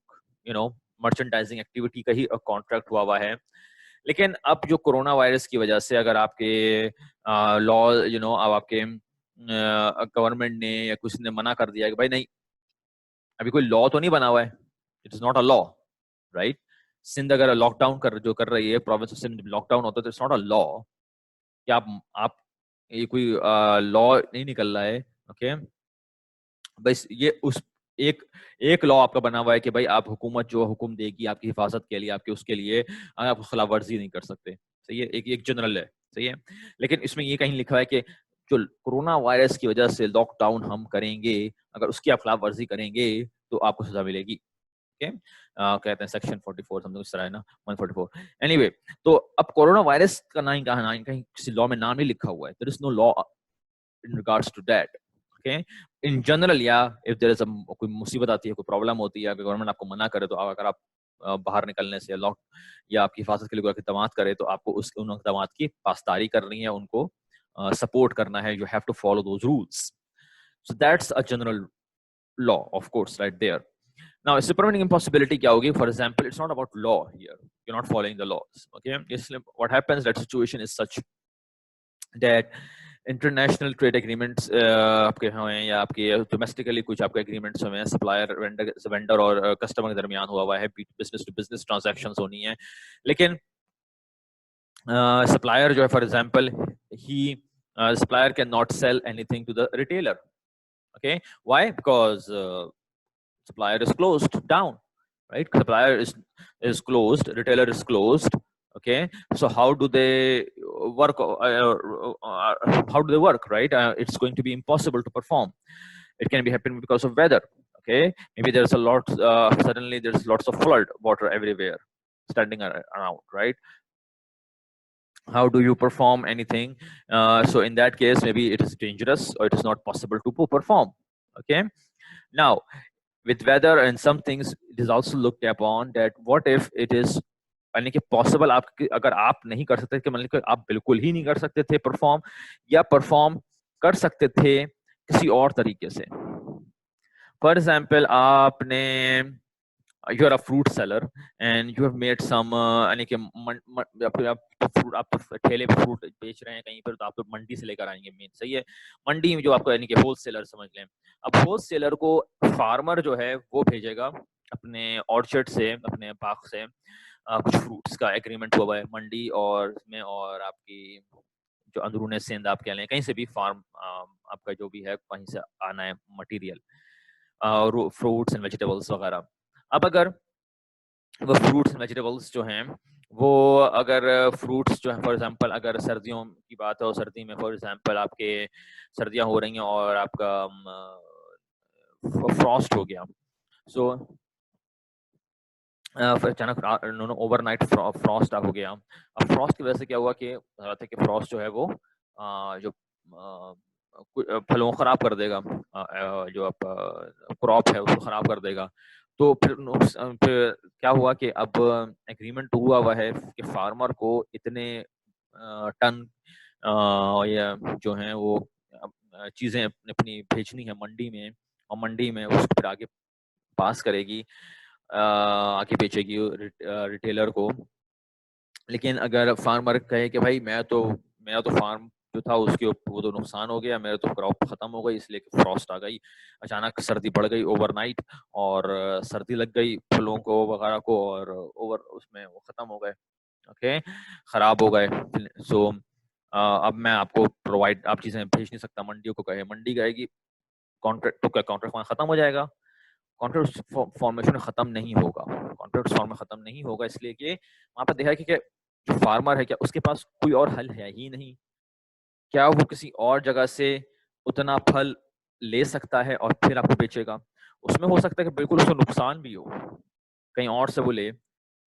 मर्चेंडाइजिंग एक्टिविटी का ही कॉन्ट्रैक्ट हुआ है. लेकिन अब जो कोरोना वायरस की वजह से अगर आपके लॉ अब आपके गवर्नमेंट ने या कुछ ने मना कर दिया कि भाई नहीं, अभी कोई लॉ तो नहीं बना हुआ है, it is not a law, right. Sindh अगर लॉकडाउन कर रही है, प्रोविंस ऑफ सिंध लॉकडाउन होता है, तो इट्स नॉट अ लॉ कि आप ये कोई लॉ नहीं निकल रहा है. ओके, बस ये एक एक लॉ आपका बना हुआ है कि भाई आप हुकूमत जो हुक्म देगी आपकी हिफाजत के लिए, आपके उसके लिए आप खिलाफ वर्जी नहीं कर सकते। सही है, एक एक जनरल है। सही है, लेकिन इसमें ये कहीं लिखा है कि जो कोरोना वायरस की वजह से लॉकडाउन हम करेंगे, अगर उसकी आप खिलाफ वर्जी करेंगे तो आपको सजा मिलेगी। ओके, कहते हैं सेक्शन 44 समथिंग इस तरह है ना, 144। एनीवे, तो अब कोरोना वायरस का ना कहीं किसी लॉ में नाम नहीं लिखा हुआ है। There is no law in regards to that. Okay, in general, yeah, if there is a कोई मुसीबत आती है, कोई प्रॉब्लम होती है, अगर गवर्नमेंट आपको मना करे तो अगर आप बाहर निकलने से लॉक या आपकी हिफाजत के लिए कोई इक़दाम करे तो आपको उन इक़दाम की पासदारी करनी है, उनको सपोर्ट करना है। You have to follow those rules. So that's a general law of course right there. Now, supervening impossibility क्या होगी? For example, it's not about law here. You're not following the laws. Okay, what happens? That situation is such that international trade agreements आपके हैं या आपके domestically कुछ आपके agreements हुए हैं, सप्लायर वेंडर और कस्टमर के दरमियान हुआ है, बिजनेस टू बिजनेस ट्रांजैक्शंस होनी है। लेकिन सप्लायर जो है, for example, he supplier can not sell anything to the retailer. Okay, why? Because supplier is closed down, right? Supplier is closed, retailer is closed. Okay, so how do they work? How do they work, right? It's going to be impossible to perform. It can be happening because of weather. Okay, maybe there's a lot. Suddenly, there's lots of flood water everywhere, standing around, right? How do you perform anything? So in that case, maybe it is dangerous or it is not possible to perform. Okay, now with weather and some things, it is also looked upon that what if it is यानी कि possible आप अगर आप नहीं कर सकते कि मान लीजिए आप बिल्कुल ही नहीं कर सकते थे परफॉर्म, या परफॉर्म कर सकते थे किसी और तरीके से। फॉर एग्जाम्पल, आपने you are a fruit seller and you have made some यानी कि फ्रूट आप ठेले पे फ्रूट बेच रहे हैं कहीं पर, तो आप तो मंडी से लेकर आएंगे मेन। सही है, मंडी में जो आपको यानी कि होलसेलर समझ लें। अब होलसेलर को फार्मर जो है वो भेजेगा अपने ऑर्चर्ड से, अपने बाग से कुछ फ्रूट्स का एग्रीमेंट हुआ है मंडी और में, और आपकी जो अंदरूने सिंध आप कह लें, कहीं से भी फार्म आपका जो भी है वहीं से आना है मटेरियल, फ्रूट्स एंड वेजिटेबल्स वगैरह। अब अगर वो फ्रूट्स एंड वेजिटेबल्स जो हैं वो, अगर फ्रूट्स जो है फॉर एग्जांपल अगर सर्दियों की बात हो, सर्दी में फॉर एग्जांपल आपके सर्दियां हो रही हैं और आपका फ्रॉस्ट हो गया, सो अचानक ओवरनाइट फ्रॉस्ट हो गया। अब फ्रॉस्ट की वजह से क्या हुआ कि फ्रॉस्ट जो है वो जो फलों को खराब कर देगा, जो आप क्रॉप है उसको खराब कर देगा। तो फिर क्या हुआ कि अब एग्रीमेंट हुआ है कि फार्मर को इतने टन या जो है वो चीजें अपनी भेजनी है मंडी में, और मंडी में उसको फिर आगे पास करेगी, आगे बेचेगी रिटेलर को। लेकिन अगर फार्मर कहे कि भाई मेरा तो फार्म जो था उसके वो तो नुकसान हो गया, मेरा तो क्रॉप खत्म हो गई, इसलिए फ्रॉस्ट आ गई, अचानक सर्दी बढ़ गई ओवरनाइट, और सर्दी लग गई फलों को वगैरह को, और उसमें वो खत्म हो गए, ओके, खराब हो गए। सो अब मैं आपको प्रोवाइड आप चीजें भेज नहीं सकता, मंडियों को कहे, मंडी कहेगी कॉन्ट्रैक्ट, तो क्या कॉन्ट्रैक्ट खत्म हो जाएगा? कॉन्ट्रैक्ट फॉर्मेशन खत्म नहीं होगा, कॉन्ट्रैक्ट फॉर्म खत्म नहीं होगा, इसलिए कि वहां पर देखा कि जो फार्मर है क्या उसके पास कोई और हल है ही नहीं। क्या वो किसी और जगह से उतना फल ले सकता है और फिर आपको बेचेगा? उसमें हो सकता है कि बिल्कुल उसको नुकसान भी हो, कहीं और से वो ले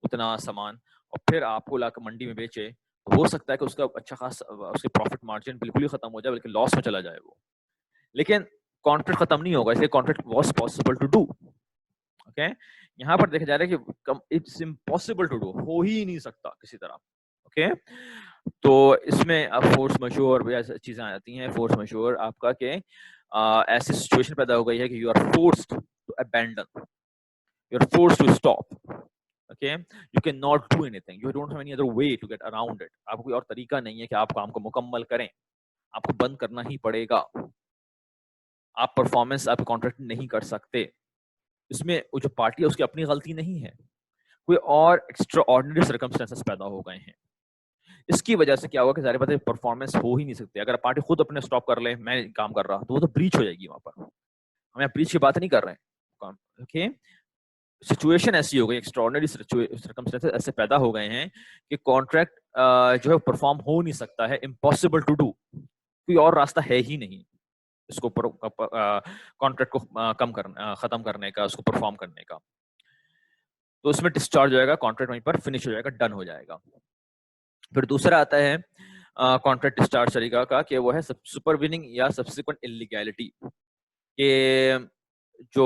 उतना सामान और फिर आपको लाकर मंडी में बेचे, तो हो सकता है कि उसका अच्छा खास उसके प्रॉफिट मार्जिन बिल्कुल ही खत्म हो जाए, बल्कि लॉस में चला जाए वो। लेकिन कॉन्ट्रैक्ट खत्म नहीं होगा, इसलिए contract was possible to do. Okay, यहाँ पर देखा जा रहा है कि इट्स इम्पॉसिबल टू डू, हो ही नहीं सकता किसी तरह। ओके, तो इसमें अब फोर्स मशोर ऐसी चीजें आ जाती हैं। फोर्स मशोर आपका के ऐसी सिचुएशन पैदा हो गई है कि you are forced to abandon, you are forced to stop. Okay, you can not do anything, you don't have any other way to get around it. आपको कोई और तरीका नहीं है कि आप काम को मुकम्मल करें, आपको बंद करना ही पड़ेगा। आप परफॉर्मेंस आप कॉन्ट्रैक्ट नहीं कर सकते। इसमें वो जो पार्टी है उसकी अपनी गलती नहीं है, कोई और एक्स्ट्रा ऑर्डिनरी सर्कमस्टेंसेस पैदा हो गए हैं। इसकी वजह से क्या हुआ कि ज़ाहिर बात है परफॉर्मेंस हो ही नहीं सकती। अगर पार्टी खुद अपने स्टॉप कर ले, मैं काम कर रहा, तो वो तो ब्रीच हो जाएगी वहां पर। हम यहाँ ब्रीच की बात नहीं कर रहे हैं, ओके, सिचुएशन ऐसी हो गई, एक्स्ट्राऑर्डिनरी सर्कमस्टेंसेस ऐसे पैदा हो गए हैं कि कॉन्ट्रैक्ट जो है परफॉर्म हो नहीं सकता है, इम्पॉसिबल टू डू, कोई और रास्ता है ही नहीं इसको कॉन्ट्रैक्ट को खत्म करने का, उसको परफॉर्म करने का। तो उसमें डिस्चार्ज हो जाएगा, कॉन्ट्रैक्ट वहीं पर फिनिश हो जाएगा, डन हो जाएगा। फिर दूसरा आता है कॉन्ट्रैक्ट डिस्चार्ज तरीका का, कि वो है सुपरवीनिंग या सब्सिक्वेंट इलीगैलिटी, के जो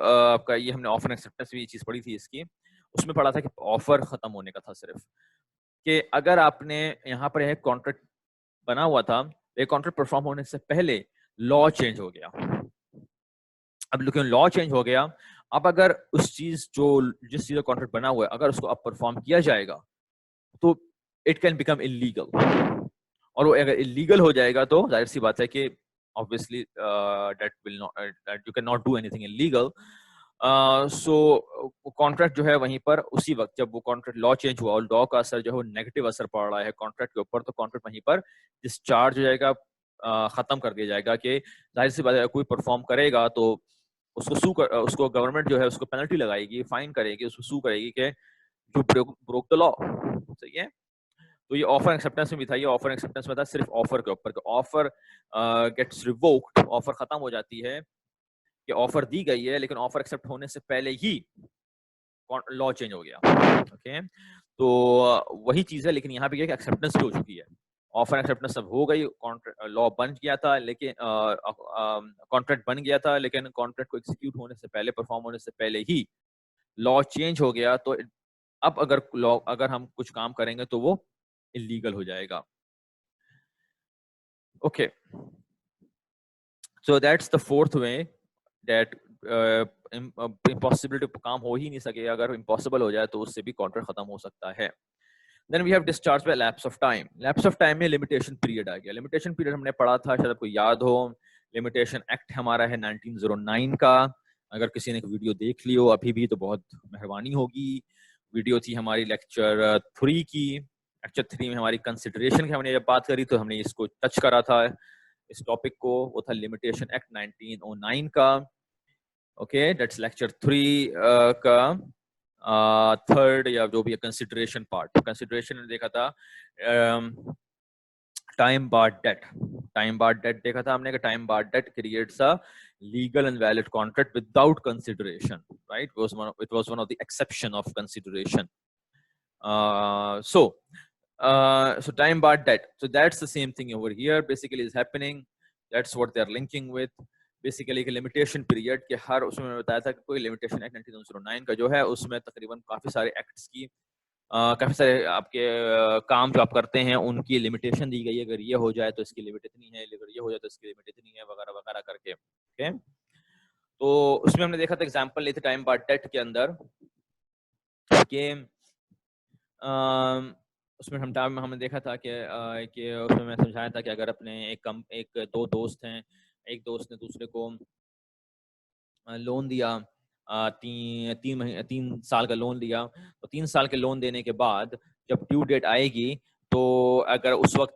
आपका ये हमने ऑफर एक्सेप्टेंस में ये चीज पढ़ी थी इसकी, उसमें पढ़ा था कि ऑफर खत्म होने का था सिर्फ, कि अगर आपने यहाँ पर एक कॉन्ट्रैक्ट बना हुआ था, एक कॉन्ट्रैक्ट परफॉर्म होने से पहले लॉ चेंज हो गया। अब लेकिन लॉ चेंज हो गया, अब अगर उस चीज जिस चीज का कॉन्ट्रैक्ट बना हुआ है अगर उसको अब परफॉर्म किया जाएगा तो इट कैन बिकम इलीगल, और वो अगर इलीगल हो जाएगा तो जाहिर सी बात है कि obviously that you cannot do anything illegal. So contract जो है वहीं पर उसी वक्त जब वो कॉन्ट्रैक्ट लॉ चेंज हुआ और लॉ का असर जो है वो नेगेटिव असर पड़ रहा है कॉन्ट्रैक्ट के ऊपर, तो कॉन्ट्रैक्ट वहीं पर डिस्चार्ज हो जाएगा, खत्म कर दिया जाएगा। कि जाहिर सी बात है कोई परफॉर्म करेगा तो उसको गवर्नमेंट जो है उसको पेनल्टी लगाएगी, फाइन करेगी, उसको सू करेगी कि यू ब्रोक द लॉ। सही है। तो ये ऑफर एक्सेप्टेंस में भी था, ये ऑफर एक्सेप्टेंस में था सिर्फ ऑफर के ऊपर, ऑफर गेट्स रिवोक्ड, ऑफर खत्म हो जाती है कि ऑफर दी गई है लेकिन ऑफर एक्सेप्ट होने से पहले ही लॉ चेंज हो गया। ओके, तो वही चीज है, लेकिन यहाँ पे क्या एक्सेप्टेंस भी हो चुकी है, ऑफर एक्सेप्टेंस सब हो गई, लॉ बन गया था, लेकिन कॉन्ट्रैक्ट बन गया था, लेकिन कॉन्ट्रैक्ट को एग्जीक्यूट होने से पहले, परफॉर्म होने से पहले ही लॉ चेंज हो गया। तो अब अगर हम कुछ काम करेंगे तो वो इलीगल हो जाएगा। Okay, so that's the fourth way that impossibility काम हो ही नहीं सके, अगर इम्पॉसिबल हो जाए तो उससे भी कॉन्ट्रैक्ट खत्म हो सकता है। Then we have discharge by lapse of time. Lapse of time में लिमिटेशन पीरियड आ गया। लिमिटेशन पीरियड हमने पढ़ा था, शायद आपको याद हो, लिमिटेशन एक्ट हमारा है 1909 का। अगर किसी ने एक वीडियो देख ली हो अभी भी तो बहुत मेहरबानी होगी। वीडियो थी हमारी लेक्चर 3 की। लेक्चर 3 में हमारी कंसिडरेशन की हमने जब बात करी तो हमने इसको टच करा था, इस टॉपिक को, वो था लिमिटेशन एक्ट 1909 का। ओके, दैट्स लेक्चर 3 का थर्ड या जो भी कंसिडरेशन पार्ट। कंसिडरेशन में देखा था time barred debt. Time barred debt देखा था हमने कि time barred debt creates a legal and valid contract without consideration, right? It was one of the exception of consideration. So time barred debt, so that's the same thing over here basically is happening. That's what they're linking with basically कि limitation period के हर, उसमें मैं बताया था कि कोई limitation act 1909 का जो है उसमें तकरीबन काफी सारे एक्ट्स की काफी सारे आपके काम जो आप करते हैं उनकी लिमिटेशन दी गई है। अगर ये हो जाए तो इसकी लिमिट इतनी है, अगर ये हो जाए तो इसकी लिमिट इतनी है, वगैरह वगैरह करके। ओके, तो उसमें हमने देखा था एग्जांपल लिए थे टाइम बार्ड डेट के अंदर कि उसमें हमने देखा था कि उसमें मैं समझाया था कि अगर अपने एक दो दोस्त हैं, एक दोस्त ने दूसरे को लोन दिया, 3 साल का लोन दिया, तो 3 साल के लोन देने के बाद जब ड्यू डेट आएगी तो अगर उस वक्त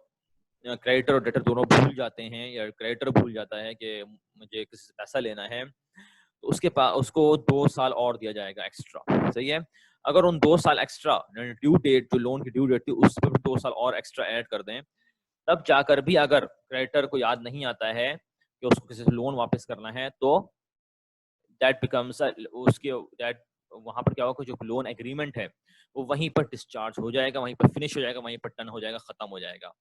क्रेडिटर और डेटर दोनों भूल जाते हैं या क्रेडिटर भूल जाता है कि मुझे किसी से पैसा लेना है, तो उसके पास उसको 2 साल और दिया जाएगा एक्स्ट्रा। सही है। अगर उन 2 साल एक्स्ट्रा ड्यू डेट, जो लोन की ड्यू डेट थी उस पर 2 साल और एक्स्ट्रा ऐड कर दें, तब जाकर भी अगर क्रेडिटर को याद नहीं आता है कि उसको किसी से लोन वापस करना है, तो दैट बिकम्स दैट वहां पर क्या होगा, जो लोन एग्रीमेंट है वो वहीं पर डिस्चार्ज हो जाएगा, वहीं पर फिनिश हो जाएगा, वहीं पर टर्न हो जाएगा, खत्म हो जाएगा।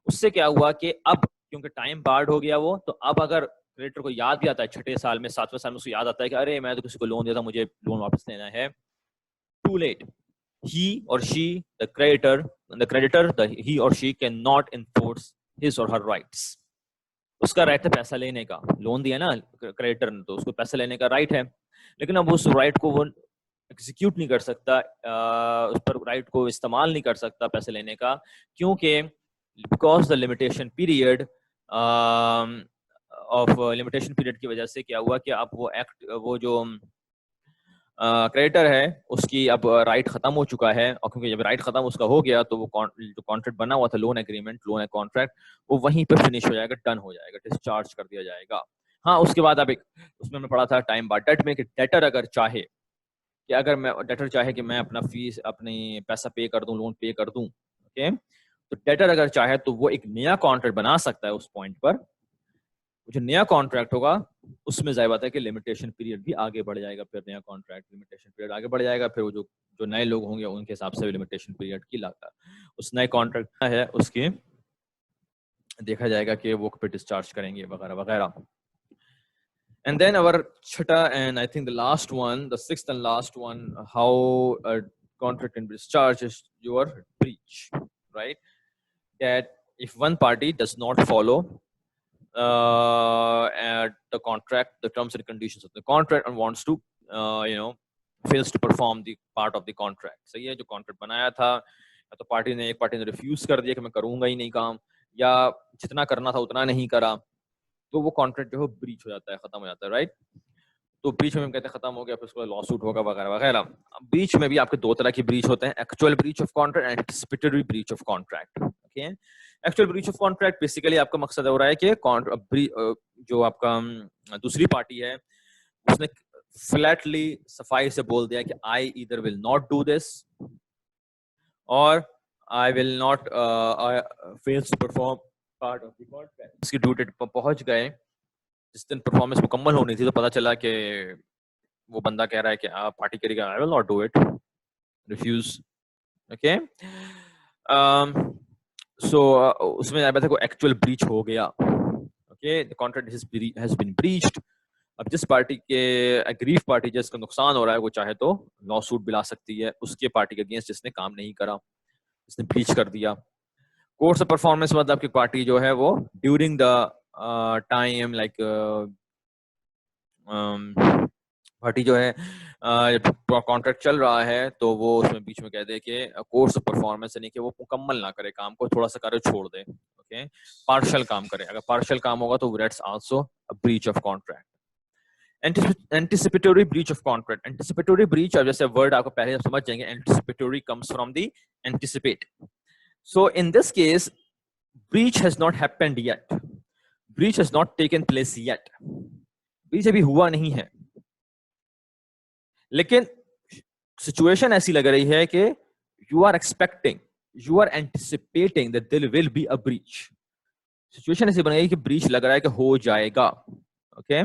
उससे क्या हुआ कि अब क्योंकि टाइम बार्ड हो गया वो, तो अब अगर क्रेडिटर को याद भी आता है 6ठे साल में, 7वें साल में उसको याद आता है कि अरे मैं तो किसी को लोन दिया था, मुझे लोन वापस लेना है, too late. he or she, the creditor, he or she cannot enforce his or her rights. उसका राइट है पैसा लेने का, लोन दिया ना क्रेडिटर ने तो उसको पैसा लेने का राइट है, लेकिन अब उस राइट को वो एग्जीक्यूट नहीं कर सकता, उस पर राइट को इस्तेमाल नहीं कर सकता पैसे लेने का, क्योंकि because the limitation period of limitation period की वजह से क्या हुआ कि अब वो जो क्रेडिटर है उसकी अब राइट खत्म हो चुका है, और क्योंकि जब राइट खत्म उसका हो गया तो वो जो कॉन्ट्रैक्ट बना हुआ था, लोन एग्रीमेंट, लोन कॉन्ट्रैक्ट, वो वहीं पे फिनिश हो जाएगा, डन हो जाएगा, डिस्चार्ज कर दिया जाएगा। हाँ, उसके बाद आप एक उसमें हमने पढ़ा था टाइम बार डेट में कि डेटर अगर चाहे कि अगर मैं डेटर चाहे कि मैं अपना फीस अपनी पैसा पे कर दूं, लोन पे कर दूं, ओके, तो डेटर अगर चाहे तो वो एक नया कॉन्ट्रैक्ट बना सकता है उस पॉइंट पर। जो नया कॉन्ट्रैक्ट होगा उसमें जाहिर बात है कि लिमिटेशन पीरियड भी आगे बढ़ जाएगा, फिर नया कॉन्ट्रैक्ट लिमिटेशन पीरियड आगे बढ़ जाएगा, फिर वो जो जो नए लोग होंगे उनके हिसाब से लिमिटेशन पीरियड की लागत उस नए कॉन्ट्रैक्ट है उसके देखा जाएगा कि वो पे डिस्चार्ज करेंगे वगैरह वगैरह। And then our chata and I think the last one, the sixth and last one, how a contract can be discharged is your breach, right? That if one party does not follow the contract, the terms and conditions of the contract, and wants to, fails to perform the part of the contract. सही है, जो contract बनाया था या तो एक party ने refuse कर दिया कि मैं करूंगा ही नहीं काम, या जितना करना था उतना नहीं करा, तो वो कॉन्ट्रैक्ट जो है ब्रीच हो जाता है, खत्म हो जाता है, राइट? तो ब्रीच में हम कहते हैं खत्म हो गया, फिर उसको लॉ सूट होगा वगैरह वगैरह। ब्रीच में भी आपके दो तरह की ब्रीच होते हैं, actual breach of contract and anticipatory breach of contract. Okay, actual breach of contract basically आपका मकसद हो रहा है कि जो आपका दूसरी पार्टी है उसने फ्लैटली सफाई से बोल दिया कि I either will not do this or I will not fails to perform part of the contract. इसकी ड्यू डेट पर पहुंच गए, जिस दिन परफॉर्मेंस मुकम्मल होनी थी तो पता चला कि वो बंदा कह रहा है कि आप पार्टी करेगा, I will not do it, refuse. Okay, so उसमें आई को एक्चुअल ब्रीच हो गया। Okay, the contract has been breached. अब जिस पार्टी के एग्रीव पार्टी जिसका नुकसान हो रहा है वो चाहे तो लॉ सूट भी ला सकती है उसके पार्टी के अगेंस्ट जिसने काम नहीं करा, जिसने ब्रीच कर दिया। कोर्स ऑफ परफॉर्मेंस मतलब कि पार्टी जो है वो during the time like party जो है कॉन्ट्रैक्ट चल रहा है तो वो उसमें बीच में कह दे कि कोर्स ऑफ परफॉर्मेंस यानी कि वो मुकम्मल ना करे काम को, थोड़ा सा करे छोड़ दे। ओके, पार्शियल काम करे, अगर पार्शियल काम होगा तो that's also a breach of contract. Anticipatory breach of contract, anticipatory breach, अब जैसे वर्ड आपको पहले समझ जाएंगे, anticipatory comes from the anticipate. So in this case breach has not happened yet, breach has not taken place yet, breach अभी हुआ नहीं है, लेकिन सिचुएशन ऐसी लग रही है कि you are expecting, you are anticipating that there will be a breach. Situation ऐसी बन गई कि ब्रीच लग रहा है कि हो जाएगा। ओके,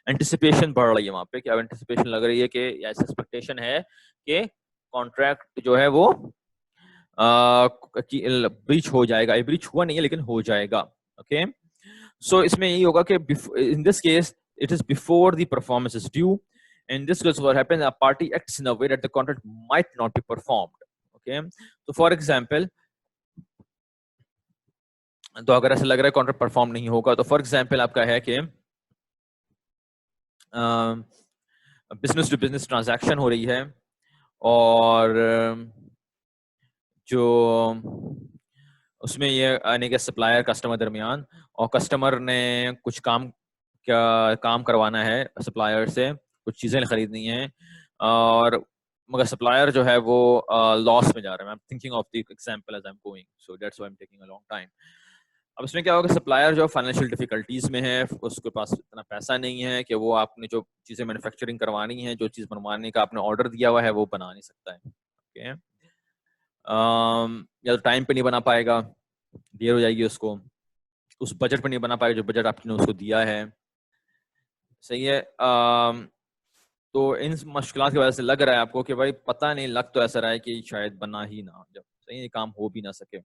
एंटिसिपेशन बढ़ रही है वहां पे, क्या एंटिसिपेशन लग रही है कि ऐसा एक्सपेक्टेशन है कि कॉन्ट्रैक्ट जो है वो ब्रीच हो जाएगा। ये ब्रीच हुआ नहीं है लेकिन हो जाएगा। ओके, सो इसमें यही होगा कि in this case it is before the performance is due. In this case, what happens? A party acts in a way that the contract might not be performed. Okay, so for example, तो अगर ऐसा लग रहा है contract perform नहीं होगा, तो for example आपका है कि बिजनेस टू बिजनेस ट्रांजैक्शन हो रही है और जो उसमें ये आने के सप्लायर कस्टमर दरमियान, और कस्टमर ने कुछ काम करवाना है सप्लायर से, कुछ चीजें खरीदनी है, और मगर सप्लायर जो है वो लॉस में जा रहा है। I am thinking of the example as I am going, so that's why I am taking a long time. अब इसमें क्या होगा, सप्लायर जो फाइनेंशियल डिफिकल्टीज में है, उसके पास इतना पैसा नहीं है कि वो आपने जो चीजें मैन्युफैक्चरिंग करवानी है, जो चीज बनवाने का आपने ऑर्डर दिया हुआ है वो बना नहीं सकता है। ओके, या तो टाइम पे नहीं बना पाएगा, देर हो जाएगी उसको, उस बजट पे नहीं बना पाएगा जो बजट आपने उसको दिया है। सही है, तो इन मुश्किलात की वजह से लग रहा है आपको कि भाई पता नहीं, लग तो ऐसा रहा है कि शायद बना ही ना, जब सही काम हो भी ना सके।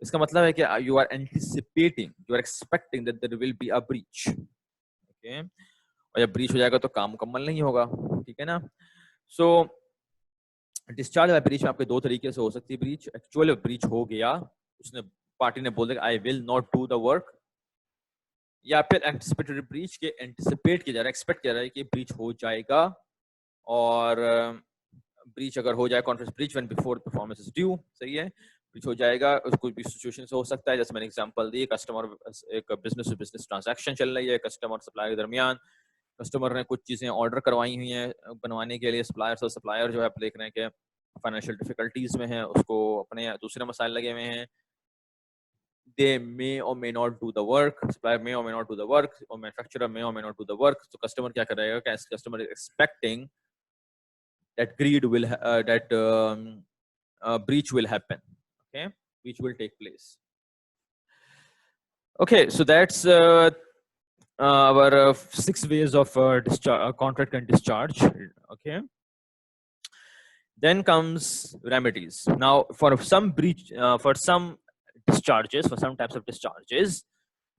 इसका मतलब है कि you are anticipating, you are expecting that there will be a breach. Okay, और जब ब्रीच हो जाएगा तो काम मुकम्मल नहीं होगा, ठीक है ना। सो डिस्चार्ज वाला ब्रीच में आपके दो तरीके से हो सकती है ब्रीच। एक्चुअल ब्रीच हो गया, उसने पार्टी ने बोल दिया आई will not do the work, या फिर एंटिसिपेटरी ब्रीच के एंटिसिपेट किया जा रहा है, एक्सपेक्ट किया जा रहा है कि ब्रीच हो जाएगा, और ब्रीच अगर हो जाए, contract breach when before performance is due, सही है, ब्रीच हो जाएगा। कुछ भी सिचुएशन से हो सकता है, जैसे मैंने एग्जांपल दी, कस्टमर एक बिजनेस टू बिजनेस ट्रांजैक्शन चल रही है, कस्टमर सप्लायर के दरमियान, कस्टमर ने कुछ चीजें ऑर्डर करवाई हुई हैं बनवाने के लिए सप्लायर से, सप्लायर जो है आप देख रहे हैं कि फाइनेंशियल डिफिकल्टीज में है, उसको अपने दूसरे मसाइल लगे हुए हैं, they may or may not do the work, supplier may or may not do the work, or manufacturer may or may not do the work. So customer क्या करेगा कि customer is expecting that breach will happen. Okay, breach will take place. Okay, so that's our 6 ways of contract and discharge. Okay, then comes remedies. Now for some breach, for some discharges, for some types of discharges,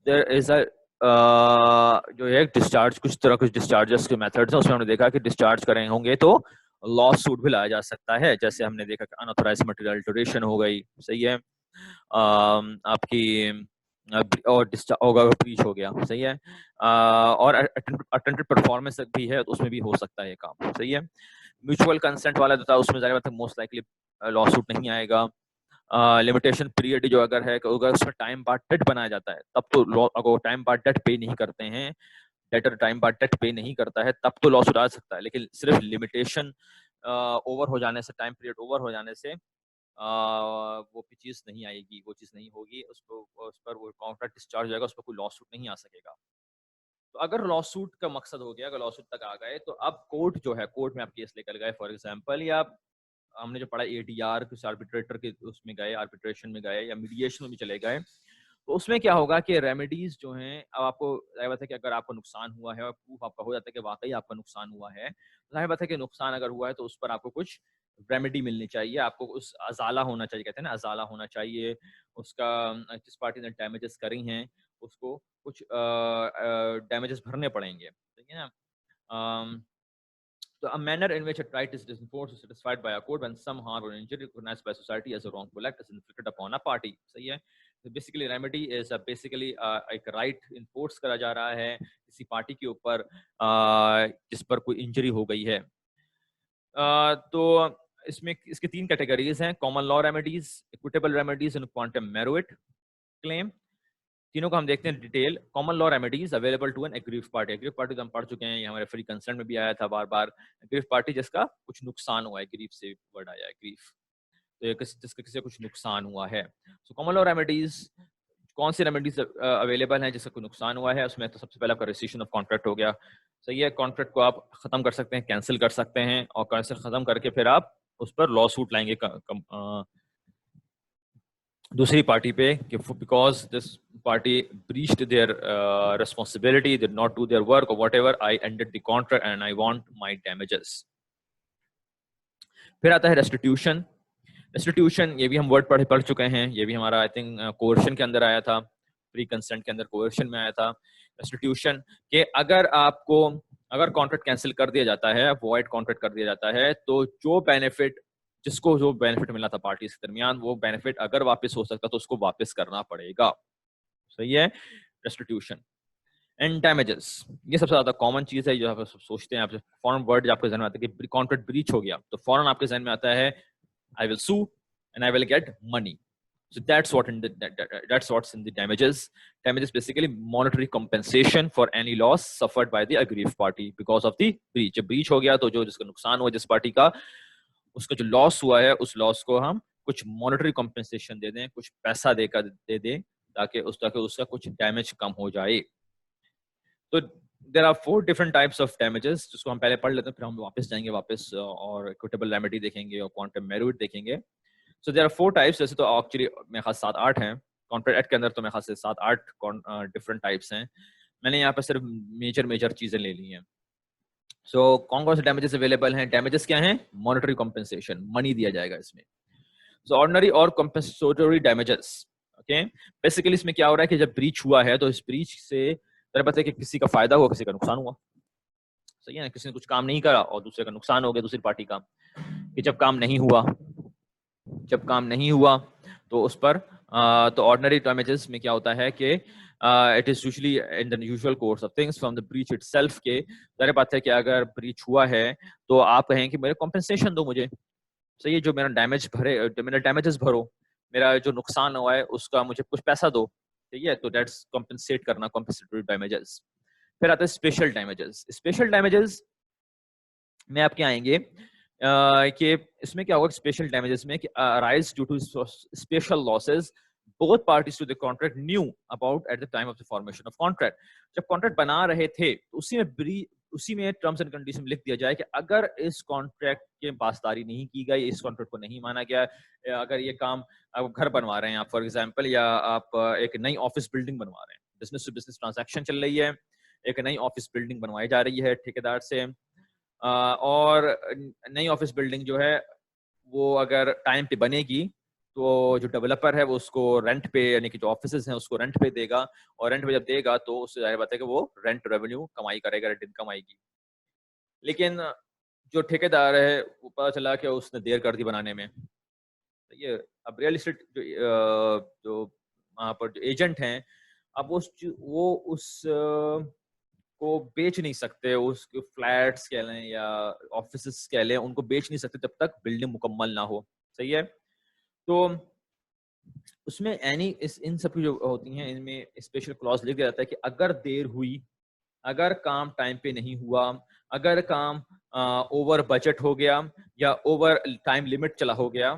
there is a जो है discharge, कुछ तरह कुछ discharges के methods हैं, उसमें हमने देखा कि डिस्चार्ज करें होंगे तो लॉ सूट भी लाया जा सकता है। जैसे हमने देखा कि अनऑथराइज्ड मटेरियल अल्टरेशन हो गई, सही है, आपकी और डिस्चार्ज ब्रीच हो गया, सही है, और अटेंडेड परफॉर्मेंस भी है तो उसमें भी हो सकता है काम, सही है। म्यूचुअल कंसेंट वाला जो था उसमें ज़ाहिर बात है मोस्ट लाइकली लॉ सूट नहीं आएगा। लिमिटेशन पीरियड जो अगर है, अगर उसमें टाइम बार्ड डेट बनाया जाता है तब तो लॉ, अगर टाइम बार्ड डेट पे नहीं करते हैं, डेटर टाइम बार्ड डेट पे नहीं करता है तब तो लॉ सूट आ सकता है। लेकिन सिर्फ लिमिटेशन ओवर हो जाने से, टाइम पीरियड ओवर हो जाने से वो चीज़ नहीं आएगी, वो चीज़ नहीं होगी, उसको उस पर वो कॉन्ट्रैक्ट डिस्चार्ज हो जाएगा, उस पर कोई लॉ सूट नहीं आ सकेगा। तो अगर लॉ सूट का मकसद हो गया, अगर लॉ सूट तक आ गए तो अब कोर्ट जो है, कोर्ट में आप केस लेकर गए फॉर एग्जांपल, या हमने जो पढ़ा एडीआर, कुछ आर्बिट्रेटर के उसमें गए, आर्बिट्रेशन में गए या मीडिएशन में भी चले गए, तो उसमें क्या होगा कि रेमेडीज जो हैं, अब आपको जाहिर बात है कि अगर आपको नुकसान हुआ है और प्रूफ आपका हो जाता है कि वाकई आपका नुकसान हुआ है, तो जाहिर बात है कि नुकसान अगर हुआ है तो उस पर आपको कुछ रेमेडी मिलनी चाहिए, आपको उस अजाला होना चाहिए, कहते हैं ना अजाला होना चाहिए उसका, जिस पार्टी ने डैमेजेस करी हैं उसको कुछ डैमेजेस भरने पड़ेंगे, ठीक है ना। So a manner in which a right is enforced or satisfied by a court when some harm or injury recognized by society as a wrongful act is inflicted upon a party. सही है। So basically remedy is basically एक right enforce करा जा रहा है किसी party के ऊपर जिस पर कोई इंजरी हो गई है। तो इसमें इसके 3 कैटेगरीज हैं, common law remedies, equitable remedies and quantum meruit claim. तीनों को हम देखते हैं detail. Common law remedies available to an aggrieved party, aggrieved party तो हम पढ़ चुके हैं, ये हमारे फ्री कंसर्न में भी आया था बार बार। एग्रीव पार्टी जिसका कुछ नुकसान हुआ है, एग्रीव से वर्ड आया है एग्रीव, तो ये जिसका किसी कुछ नुकसान हुआ है। सो कॉमन लॉ रेमेडीज, कौन सी रेमेडीज अवेलेबल हैं जिसका कोई नुकसान हुआ है, उसमें तो सबसे पहले आपका रेजिस्ट्रेशन ऑफ कॉन्ट्रैक्ट हो गया, सही है। कॉन्ट्रैक्ट को आप खत्म कर सकते हैं, कैंसिल कर सकते हैं, और कैंसिल खत्म करके फिर आप उस पर लॉ सूट लाएंगे दूसरी पार्टी पे कि because this party breached their responsibility, did not do their work or whatever, I ended the contract and I want my damages. फिर आता है रेस्टिट्यूशन। रेस्टिट्यूशन, ये भी हम वर्ड पढ़ चुके हैं, ये भी हमारा आई थिंक कोर्शन के अंदर आया था, प्री कंसेंट के अंदर कोर्शन में आया था। रेस्टिट्यूशन के अगर कॉन्ट्रैक्ट कैंसिल कर दिया जाता है, वॉइड कॉन्ट्रैक्ट कर दिया जाता है, तो जो बेनिफिट मिला था पार्टीज के दरमियान, वो बेनिफिट अगर वापस हो सकता तो उसको वापस करना पड़ेगा, सही है। रेस्टिट्यूशन एंड डैमेजेस, ये सबसे ज्यादा कॉमन चीज है जो आप सोचते हैं, आप फॉरन वर्ड आपके जहन में आता है कि कॉन्ट्रैक्ट ब्रीच हो गया तो फॉरन आपके जहन में आता है I will sue and I will get money. So that's what's in the damages. Damages basically monetary compensation for any loss suffered by the aggrieved party because of the breach. जब breach हो गया तो जो जिसका नुकसान हुआ जिस party का, उसका जो लॉस हुआ है उस लॉस को हम कुछ मॉनेटरी कॉम्पेंसेशन दे दें, कुछ पैसा दे दें ताकि उसका कुछ डैमेज कम हो जाए। तो there are 4 different types of damages, जिसको हम पहले पढ़ लेते हैं, फिर हम वापस जाएंगे वापस और इक्विटेबल रेमेडी देखेंगे और क्वांटम मेरिट देखेंगे। So there are 4 types, वैसे तो एक्चुअली मेरे ख्याल 7-8 हैं, कॉन्ट्रैक्ट एक्ट के अंदर तो मेरे ख्याल से 7-8 डिफरेंट टाइप्स हैं, मैंने यहाँ पे सिर्फ मेजर चीजें ले ली हैं। सो कौन से डैमेजेस अवेलेबल हैं? डैमेजेस क्या हैं? मॉनेटरी कॉम्पेंसेशन, मनी दिया जाएगा इसमें। सो ऑर्डिनरी और कॉम्पेंसेटरी डैमेजेस, ओके। बेसिकली इसमें क्या हो रहा है कि जब ब्रीच हुआ है तो इस ब्रीच से तरह पता है कि किसी का फायदा हुआ, किसी का नुकसान हुआ, सही है ना। किसी ने कुछ काम नहीं करा और दूसरे का नुकसान हो गया, दूसरी पार्टी का। कि जब काम नहीं हुआ तो उस पर तो ऑर्डिनरी डैमेजेस में क्या होता है कि it is usually in the usual course of things from the breach itself के, जाहिर बात है कि अगर ब्रीच हुआ है तो आप कहें कि मेरे कॉम्पेंसेशन दो मुझे, सही है, जो मेरा डैमेजेस भरो, मेरा जो नुकसान हुआ है उसका मुझे कुछ पैसा दो, ठीक है। तो दैट्स कॉम्पेंसेट करना, कॉम्पेंसेटरी डैमेजेस। फिर आता है स्पेशल डैमेजेस। स्पेशल डैमेजेस में आपके आएंगे कि इसमें क्या होगा, स्पेशल डैमेजेस में कि arise due to special losses both parties to the contract knew about at the time of the formation of contract. जब कॉन्ट्रैक्ट बना रहे थे तो उसी में टर्म्स एंड कंडीशन लिख दिया जाए कि अगर इस कॉन्ट्रैक्ट के पासदारी नहीं की गई, इस कॉन्ट्रैक्ट को नहीं माना गया, अगर ये काम आप घर बनवा रहे हैं आप फॉर एग्जांपल, या आप एक नई ऑफिस बिल्डिंग बनवा रहे हैं, बिजनेस टू बिजनेस ट्रांजैक्शन चल रही है, एक नई ऑफिस बिल्डिंग बनवाई जा रही है ठेकेदार से, और नई ऑफिस बिल्डिंग जो है वो अगर टाइम पे बनेगी तो जो डेवलपर है वो उसको रेंट पे, यानी कि जो ऑफिसेज हैं उसको रेंट पे देगा, और रेंट पे जब देगा तो उससे जाहिर बात है कि वो रेंट रेवेन्यू कमाई करेगा, रेंट इनकम आएगी। लेकिन जो ठेकेदार है वो पता चला कि उसने देर कर दी बनाने में, तो ये अब रियल एस्टेट जो वहाँ पर जो एजेंट हैं, अब वो उस को बेच नहीं सकते, उसके फ्लैट्स कह लें या ऑफिसेस कह लें, उनको बेच नहीं सकते जब तक बिल्डिंग मुकम्मल ना हो। सही है। तो उसमें इन सब की जो होती हैं इनमें स्पेशल क्लॉज लिख दिया जाता है कि अगर देर हुई, अगर काम टाइम पे नहीं हुआ, अगर काम ओवर बजट हो गया या ओवर टाइम लिमिट चला हो गया,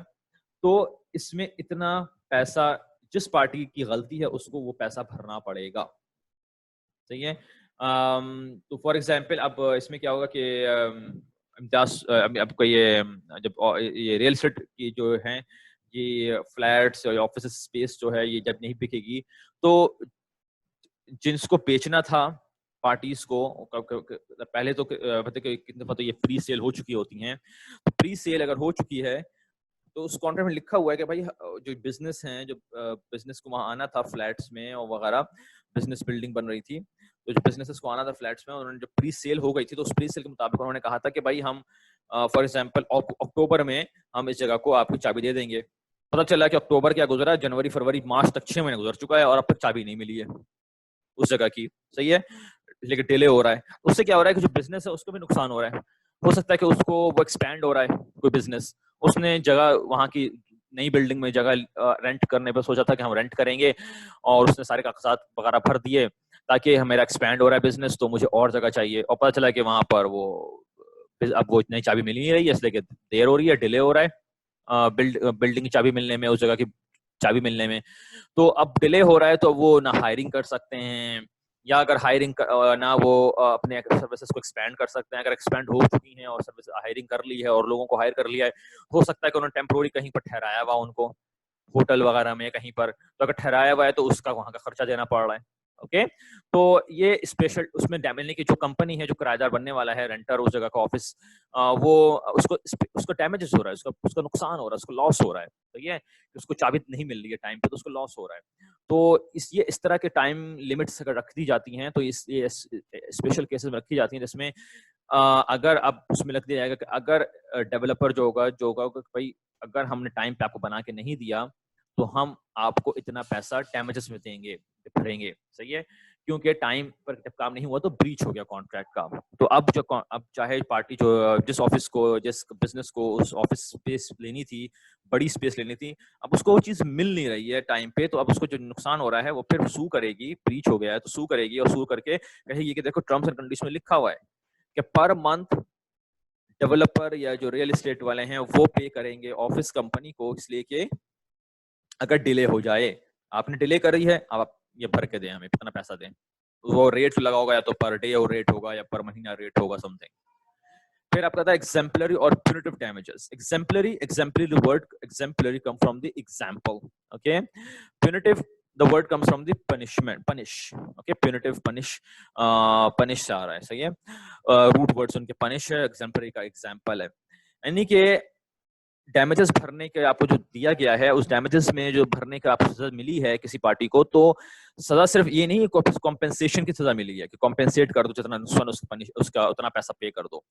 तो इसमें इतना पैसा, जिस पार्टी की गलती है उसको वो पैसा भरना पड़ेगा। सही है। तो फॉर एग्जांपल अब इसमें क्या होगा कि आपको जब ये रियल एस्टेट की जो है ये फ्लैट्स और ऑफिस स्पेस जो है ये जब नहीं बिकेगी, तो जिसको बेचना था पार्टीज को, पहले तो कितने दफा तो ये प्री सेल हो चुकी होती हैं, तो प्री सेल अगर हो चुकी है तो उस कॉन्ट्रैक्ट में लिखा हुआ है कि भाई जो बिजनेस हैं, जो बिजनेस को वहां आना था फ्लैट्स में और वगैरह, बिजनेस बिल्डिंग बन रही थी, तो जो बिजनेसेस को आना था फ्लैट्स में, उन्होंने जो प्री सेल हो गई थी तो उस प्री सेल के मुताबिक उन्होंने कहा था कि भाई हम फॉर एग्जांपल अक्टूबर में हम इस जगह को आपकी चाबी दे देंगे। पता चला कि अक्टूबर क्या गुजरा, जनवरी फरवरी मार्च तक 6 महीने गुजर चुका है और अब तक चाबी नहीं मिली है उस जगह की। सही है। लेकिन डिले हो रहा है, उससे क्या हो रहा है कि जो बिजनेस है उसको भी नुकसान हो रहा है। हो सकता है कि उसको वो एक्सपैंड हो रहा है कोई बिजनेस, उसने जगह वहां की नई बिल्डिंग में जगह रेंट करने पर सोचा था कि हम रेंट करेंगे, और उसने सारे कागजात वगैरह भर दिए ताकि मेरा एक्सपैंड हो रहा है बिजनेस तो मुझे और जगह चाहिए, और पता चला कि वहां पर वो अब वो नई चाबी मिल नहीं रही है, इसलिए कि देर हो रही है, डिले हो रहा है बिल्डिंग की चाबी मिलने में, उस जगह की चाबी मिलने में। तो अब डिले हो रहा है तो वो ना हायरिंग कर सकते हैं, या अगर हायरिंग ना वो अपने सर्विसेज को एक्सपैंड कर सकते हैं। अगर एक्सपैंड हो चुकी हैं और सर्विस हायरिंग कर ली है और लोगों को हायर कर लिया है, हो सकता है कि उन्होंने टेम्पोररी कहीं पर ठहराया हुआ उनको, होटल वगैरह में कहीं पर, तो अगर ठहराया हुआ है तो उसका वहां का खर्चा देना पड़ रहा है। ओके, तो ये स्पेशल उसमें डैमेज की जो कंपनी है, जो किराएदार बनने वाला है, रेंटर उस जगह का ऑफिस, वो उसको डैमेजेस हो रहा है, उसका नुकसान हो रहा है, उसको लॉस हो रहा है। तो ये उसको चाबी नहीं मिल रही है टाइम पे तो उसको लॉस हो रहा है। तो इस तरह के टाइम लिमिट्स अगर रख दी जाती हैं तो ये स्पेशल केसेस में रखी जाती हैं, जिसमें अगर अब उसमें लिख दिया जाएगा कि अगर डेवलपर जो होगा भाई अगर हमने टाइम पे आपको बना के नहीं दिया तो हम आपको इतना पैसा डैमेजेस में देंगे, भरेंगे। सही है। क्योंकि टाइम पर जब काम नहीं हुआ तो ब्रीच हो गया कॉन्ट्रैक्ट का। तो अब चाहे पार्टी जो जिस ऑफिस को, जिस बिजनेस को उस ऑफिस स्पेस लेनी थी, बड़ी स्पेस लेनी थी, अब उसको वो चीज मिल नहीं रही है टाइम पे, तो अब उसको जो नुकसान हो रहा है वो फिर सू करेगी, ब्रीच हो गया है तो सू करेगी, और सू करके कहेगी कि देखो टर्म्स एंड कंडीशन में लिखा हुआ है कि पर मंथ डेवलपर या जो रियल एस्टेट वाले हैं वो पे करेंगे ऑफिस कंपनी को, इसलिए कि अगर डिले हो जाए, आपने डिले करी है, अब आप ये भर के दें, हमें कितना पैसा दें। वो रेट लगा होगा, या तो पर डे और रेट होगा या पर महीना रेट होगा समथिंग। फिर आपका था एग्जाम्पलरी और punitive damages. Exemplary word exemplary come from the example. Okay, punitive the word comes from the punish. Okay, punitive punish से आ रहा है। सही है। रूट वर्ड्स उनके punish है, exemplary का example है। यानी कि डैमेजेस भरने के आपको जो दिया गया है, उस डैमेजेस में जो भरने का आपको सजा मिली है किसी पार्टी को, तो सजा सिर्फ ये नहीं है कॉम्पेंसेशन की सजा मिली है कि कॉम्पेंसेट कर दो, जितना नुकसान उसका उतना पैसा पे कर दो।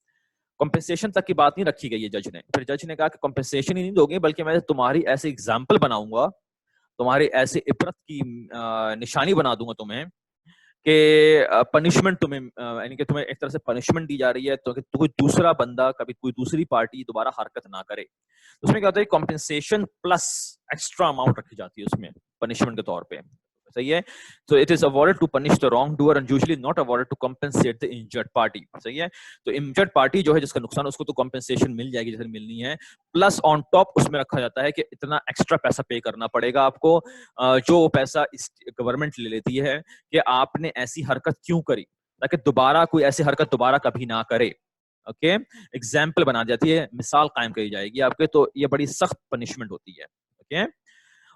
कॉम्पेंसेशन तक की बात नहीं रखी गई है जज ने। फिर जज ने कहा कि कॉम्पेंसेशन ही नहीं दोगे, बल्कि मैं तुम्हारी ऐसे एग्जाम्पल बनाऊंगा, तुम्हारी ऐसे इबरत की निशानी बना दूंगा तुम्हें कि पनिशमेंट तुम्हें, यानी कि तुम्हें एक तरह से पनिशमेंट दी जा रही है तो कि कोई दूसरा बंदा, कभी कोई दूसरी पार्टी दोबारा हरकत ना करे। उसमें क्या होता है, कॉम्पेंसेशन प्लस एक्स्ट्रा अमाउंट रखी जाती है उसमें पनिशमेंट के तौर पे। सही है। तो it is awarded to punish the wrong doer and usually not awarded to compensate the injured party. सही है। तो इंजर्ड पार्टी जो है जिसका नुकसान, उसको तो कंपेंसेशन मिल जाएगी जैसे मिलनी है, प्लस ऑन टॉप उसमें रखा जाता है कि इतना एक्स्ट्रा पैसा पे करना पड़ेगा आपको, जो पैसा गवर्नमेंट ले लेती है कि आपने ऐसी हरकत क्यों करी, ताकि दोबारा कोई ऐसी हरकत दोबारा कभी ना करे। ओके, एग्जाम्पल बना जाती है, मिसाल कायम करी जाएगी आपके, तो ये बड़ी सख्त पनिशमेंट होती है। ओके,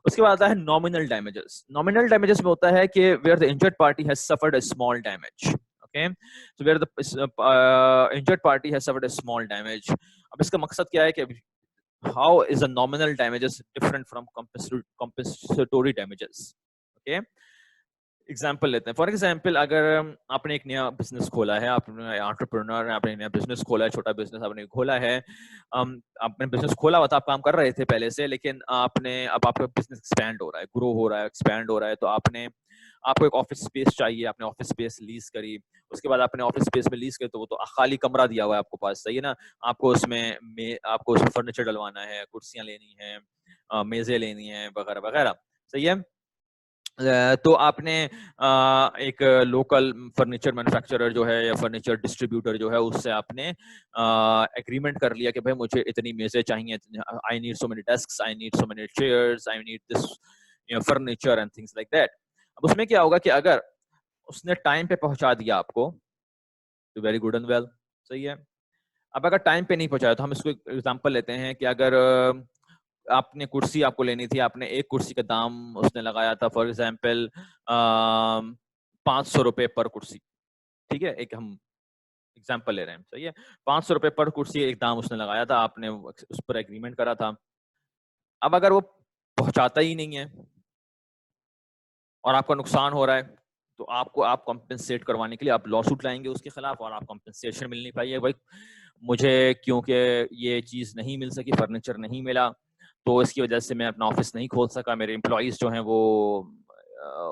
उसके बाद आता है नॉमिनल डैमेजेस। नॉमिनल डैमेजेस में होता है कि where the injured party has suffered a small damage. Okay, so where the injured party has suffered a small damage. अब इसका मकसद क्या है कि how is a nominal damages different from compensatory damages. Okay, example लेते हैं। For example, अगर आपने एक नया बिजनेस खोला है, आपने एंटरप्रेन्योर, आपने एक नया बिजनेस खोला है, छोटा बिजनेस आपने खोला है, आपने बिजनेस खोला हुआ था, आप काम कर रहे थे पहले से, लेकिन अब आपका बिजनेस एक्सपैंड हो रहा है, ग्रो हो रहा है, एक्सपैंड हो रहा है, तो आपको एक ऑफिस स्पेस चाहिए, आपने ऑफिस स्पेस लीज करी। उसके बाद आपने ऑफिस स्पेस में लीज करी, तो वो तो खाली कमरा दिया हुआ है आपको पास, सही है ना। आपको उसमें फर्नीचर डलवाना है, कुर्सियां लेनी है, मेजें लेनी है, वगैरह वगैरह। सही है। तो आपने एक लोकल फर्नीचर मैन्युफैक्चरर जो है या फर्नीचर डिस्ट्रीब्यूटर जो है, उससे आपने एग्रीमेंट कर लिया कि भाई मुझे इतनी मेजें चाहिए, I need so many desks, I need so many chairs, I need this furniture and things like that. अब उसमें क्या होगा कि अगर उसने टाइम पे पहुंचा दिया आपको, तो वेरी गुड एंड वेल, सही है। अब अगर टाइम पे नहीं पहुंचाया, तो हम इसको एग्जांपल लेते हैं कि अगर आपने कुर्सी आपको लेनी थी, आपने एक कुर्सी का दाम उसने लगाया था फॉर एग्जाम्पल 500 रुपए पर कुर्सी। ठीक है, एक हम एग्जाम्पल ले रहे हैं, सही है। 500 रुपए पर कुर्सी एक दाम उसने लगाया था, आपने उस पर एग्रीमेंट करा था। अब अगर वो पहुंचाता ही नहीं है और आपका नुकसान हो रहा है, तो आप कॉम्पेंसेट करवाने के लिए आप लॉ सूट लाएंगे उसके खिलाफ, और आप कॉम्पेंसेशन मिल नहीं पाइए, भाई मुझे क्योंकि ये चीज़ नहीं मिल सकी, फर्नीचर नहीं मिला, तो इसकी वजह से मैं अपना ऑफिस नहीं खोल सका, मेरे एम्प्लॉयज़ जो हैं वो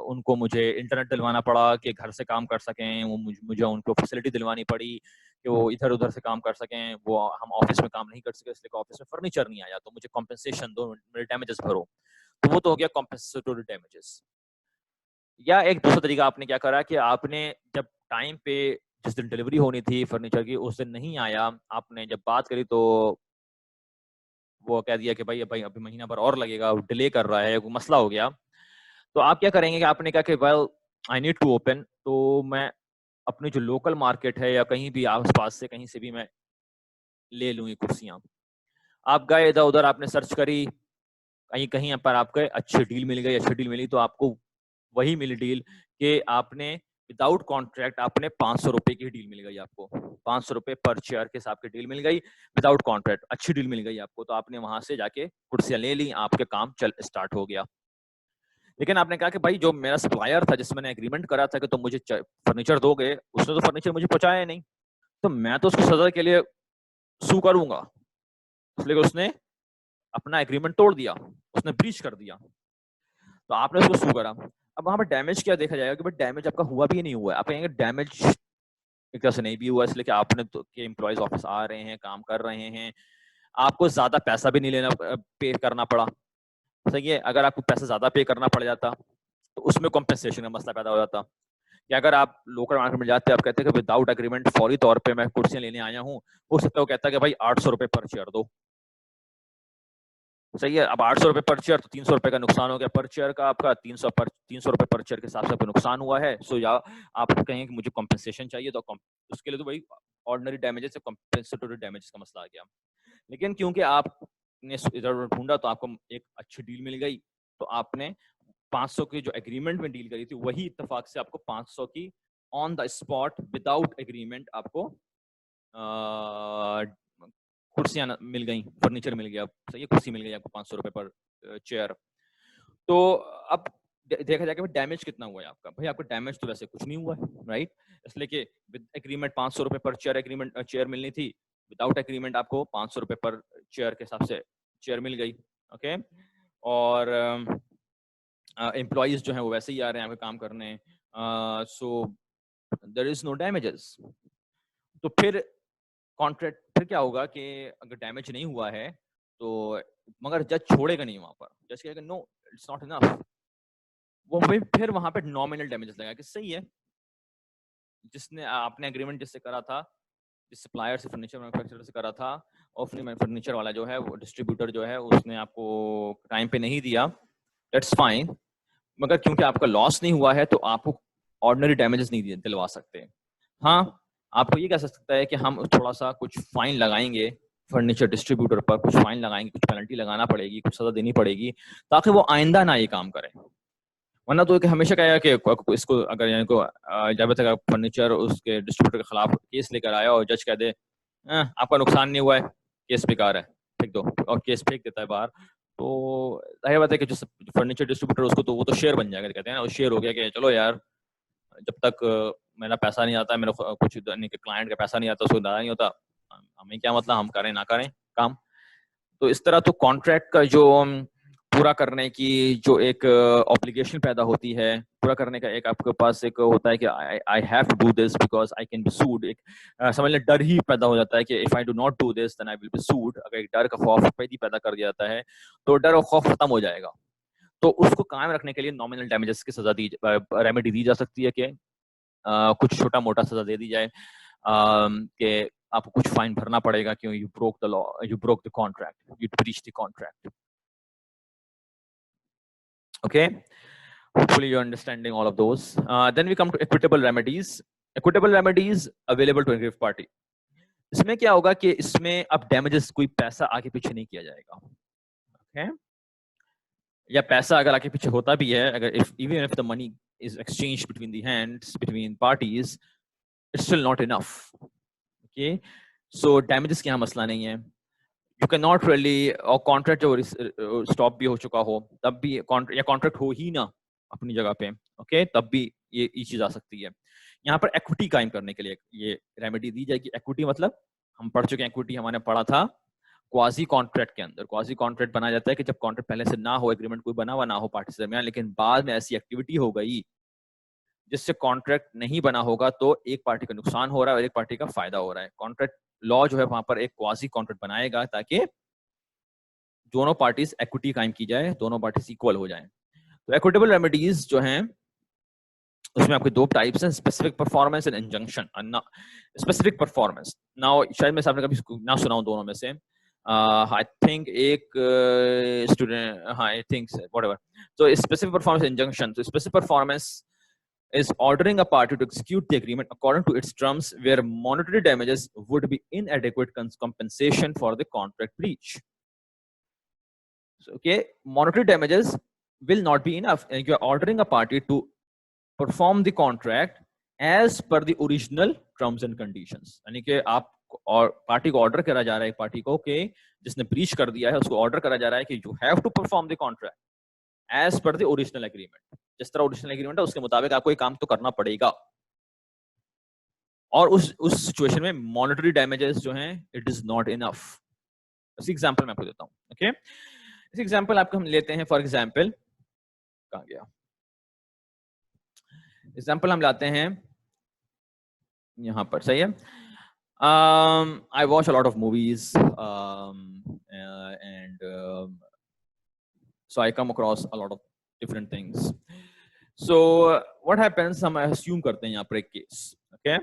उनको मुझे इंटरनेट दिलवाना पड़ा कि घर से काम कर सकें, वो मुझे उनको फैसिलिटी दिलवानी पड़ी कि वो इधर उधर से काम कर सकें, वो हम ऑफिस में काम नहीं कर सके, इसलिए ऑफिस में फर्नीचर नहीं आया, तो मुझे कॉम्पेंसेशन दो, मेरे डैमेजेस भरो। तो वो तो हो गया कॉम्पेंसेटोरी डैमेजेस। या एक दूसरा तरीका आपने क्या करा कि आपने जब टाइम पे, जिस दिन डिलीवरी होनी थी फर्नीचर की, उस दिन नहीं आया, आपने जब बात करी तो वो कह दिया कि भाई अभी महीना भर और लगेगा, डिले कर रहा है, कोई मसला हो गया। तो आप क्या करेंगे कि आपने कहा कि well I need to open, तो मैं अपनी जो लोकल मार्केट है या कहीं भी आसपास से कहीं से भी मैं ले लूँ ये कुर्सियाँ। आप गए इधर उधर, आपने सर्च करी, कहीं कहीं पर आपको अच्छी डील मिल गई, अच्छी डील मिली, तो आपको वही मिली डील कि आपने विदाउट कॉन्ट्रैक्ट आपने 500 रुपए की डील मिल गई आपको, 500 रुपए पर चेयर के हिसाब की डील मिल गई, विदाउट कॉन्ट्रैक्ट अच्छी डील मिल गई आपको, तो आपने वहां से जाके कुर्सियां ले ली, आपके काम चल स्टार्ट हो गया। लेकिन आपने कहा कि भाई जो मेरा सप्लायर था, जिससे मैंने एग्रीमेंट करा था कि तुम मुझे फर्नीचर दोगे, उसने तो फर्नीचर मुझे पहुंचाया नहीं, तो मैं तो उसको सजा के लिए सू करूंगा, इसलिए उसने अपना एग्रीमेंट तोड़ दिया, उसने ब्रीच कर दिया, तो आपने उसको सू करा। अब वहां पर डैमेज क्या देखा जाएगा कि भाई डैमेज आपका हुआ भी नहीं हुआ है, आप कहेंगे डैमेज एक तरह से नहीं भी हुआ, इसलिए कि आपने तो के एम्प्लॉयज ऑफिस आ रहे हैं, काम कर रहे हैं, आपको ज्यादा पैसा भी नहीं लेना, पे करना पड़ा। सही है। अगर आपको पैसा ज्यादा पे करना पड़ जाता, तो उसमें कॉम्पेंसेशन का मसला पैदा हो जाता कि अगर आप लोकल मार्केट में जाते, आप कहते हैं कि विदाउट एग्रीमेंट फौरी तौर पे मैं कुर्सियां लेने आया हूँ, हो सकता है वो कहता है कि भाई 800 रुपए पर चेयर दो। सही है। अब 800 रुपए पर चेयर, तो 300 रुपए का नुकसान हो गया पर चेयर का, आपका 300 रुपए पर चेयर के हिसाब से आपको नुकसान हुआ है। सो या आप कहेंगे कि मुझे कॉम्पेंसेशन चाहिए, तो उसके लिए तो भाई ऑर्डिनरी डैमेजेस से कॉम्पेंसेटरी डैमेजेस का मसला आ गया। लेकिन क्योंकि आपने इधर ढूंढा, तो आपको एक अच्छी डील मिल गई, तो आपने 500 की जो एग्रीमेंट में डील करी थी, वही इत्तेफाक से आपको 500 की on the spot without agreement आपको कुर्सियां मिल गई, फर्नीचर मिल गया, सही है, कुर्सी मिल गई आपको 500 रुपए पर चेयर। तो अब देखा जाएगा डैमेज कितना हुआ है आपका, भाई आपका डैमेज तो वैसे कुछ नहीं हुआ है, राइट। इसलिए कि विद एग्रीमेंट 500 रुपए पर चेयर एग्रीमेंट चेयर मिलनी थी, विदाउट एग्रीमेंट आपको 500 रुपए पर चेयर के हिसाब से चेयर मिल गई। ओके, और एम्प्लॉयज जो है वो वैसे ही आ रहे हैं यहाँ पे काम करने, so there is no damages. तो फिर कॉन्ट्रैक्ट फिर क्या होगा कि अगर डैमेज नहीं हुआ है, तो मगर जज छोड़ेगा नहीं वहां पर, जज कहेगा नो इट्स नॉट इनफ, वो फिर वहां पे नॉमिनल डैमेजेस लगा कि सही है, जिसने आपने एग्रीमेंट जिससे करा था, जिस सप्लायर से फर्नीचर मैन्युफैक्चरर से करा था, और फर्नीचर वाला जो है वो डिस्ट्रीब्यूटर जो है उसने आपको टाइम पे नहीं दिया, दैट्स फाइन, मगर क्योंकि आपका लॉस नहीं हुआ है तो आपको ऑर्डिनरी डैमेजेस नहीं दिलवा सकते। हाँ, आपको ये कह सकता है कि हम थोड़ा सा कुछ फाइन लगाएंगे फर्नीचर डिस्ट्रीब्यूटर पर, कुछ फाइन लगाएंगे, कुछ पेनल्टी लगाना पड़ेगी, कुछ सजा देनी पड़ेगी, ताकि वो आइंदा ना ये काम करे। वरना तो हमेशा कहेगा कि इसको अगर यानी को जब तक आप फर्नीचर उसके डिस्ट्रीब्यूटर के खिलाफ केस लेकर आया और जज कह दे आपका नुकसान नहीं हुआ है, केस बेकार है, फेंक दो, और केस फेंक देता है बाहर, तो जाहिर बात है कि जो फर्नीचर डिस्ट्रीब्यूटर उसको तो वो तो शेयर बन जाएगा, कहते हैं ना, वो शेयर हो गया कि चलो यार, जब तक मेरा पैसा नहीं आता, मेरा कुछ क्लाइंट का पैसा नहीं आता, उसको दादा नहीं होता, हमें क्या मतलब, हम करें ना करें काम। तो इस तरह तो कॉन्ट्रैक्ट का जो पूरा करने की जो एक ऑब्लिगेशन पैदा होती है, पूरा करने का एक आपके पास एक होता है कि I have to do this because I can be sued, एक समझ लें डर ही पैदा हो जाता है कि if I do not do this then I will be sued. अगर एक डर का खौफ पैदा कर दिया जाता है तो डर और खौफ खत्म हो जाएगा। तो उसको कायम रखने के लिए नॉमिनल डैमेजेस की सजा दी, रेमेडी दी जा सकती है कि कुछ छोटा मोटा सजा दे दी जाए कि आपको कुछ फाइन भरना पड़ेगा क्यों you broke the law, you broke the contract, you breach the contract. Okay, hopefully you're understanding all of those. Then we come to equitable remedies. Equitable remedies available to aggrieved party. इसमें क्या होगा कि इसमें अब damages कोई पैसा आगे पीछे नहीं किया जाएगा, okay? या पैसा अगर आगे पीछे होता भी है, अगर even if the money is exchanged between the hands between parties, it's still not enough. Okay, so damages का यहाँ मसला नहीं है। You cannot really, और कॉन्ट्रैक्ट जो स्टॉप भी हो चुका हो तब भी या कॉन्ट्रैक्ट हो ही ना अपनी जगह पे, ओके, तब भी ये चीज आ सकती है। यहाँ पर इक्विटी कायम करने के लिए ये रेमेडी दी जाएगी। इक्विटी मतलब हम पढ़ चुके हैं, इक्विटी हमने पढ़ा था क्वाजी कॉन्ट्रैक्ट के अंदर। क्वाजी कॉन्ट्रैक्ट बनाया जाता है कि जब कॉन्ट्रैक्ट पहले से ना हो, एग्रीमेंट कोई बना हुआ ना हो पार्टी से दरमियान, लेकिन बाद में ऐसी एक्टिविटी हो गई जिससे कॉन्ट्रैक्ट नहीं बना होगा, तो एक पार्टी का नुकसान हो रहा है और एक पार्टी का फायदा हो रहा है। कॉन्ट्रैक्ट लॉ जो है वहां पर एक क्वाजी कॉन्ट्रैक्ट बनाएगा ताकि दोनों पार्टीज इक्विटी कायम की जाए, दोनों पार्टीज इक्वल हो जाएं। तो इक्विटेबल रेमेडीज जो हैं उसमें आपके दो टाइप्स हैं, specific performance and injunction. Specific performance, now शायद मैं आपने कभी ना सुना हूं दोनों में से, आई थिंक एक स्टूडेंट, हाँ आई थिंक व्हाटएवर। तो स्पेसिफिक परफॉर्मेंस इंजंक्शन, तो specific performance is ordering a party to execute the agreement according to its terms where monetary damages would be inadequate compensation for the contract breach. So, okay, monetary damages will not be enough, and you are ordering a party to perform the contract as per the original terms and conditions. यानी कि आप और party को order करा जा रहा है, party को के जिसने ब्रीच कर दिया है उसको ऑर्डर करा जा रहा है कि you have to perform the contract as per the original agreement. जिस तरह ओरिजिनल एग्रीमेंट है उसके मुताबिक आपको ये काम तो करना पड़ेगा। और उस सिचुएशन में मॉनेटरी डैमेजेस जो हैं इट इज नॉट इनफ। इस एग्जांपल मैं आपको देता हूं, ओके। इस एग्जांपल आपको हम लेते हैं, फॉर एग्जांपल कहां गया एग्जांपल, हम लाते हैं यहां पर, सही है। I watch a lot of movies and so I come across a lot of different things. So what happens, हम assume करते हैं यहाँ पर एक केस, okay?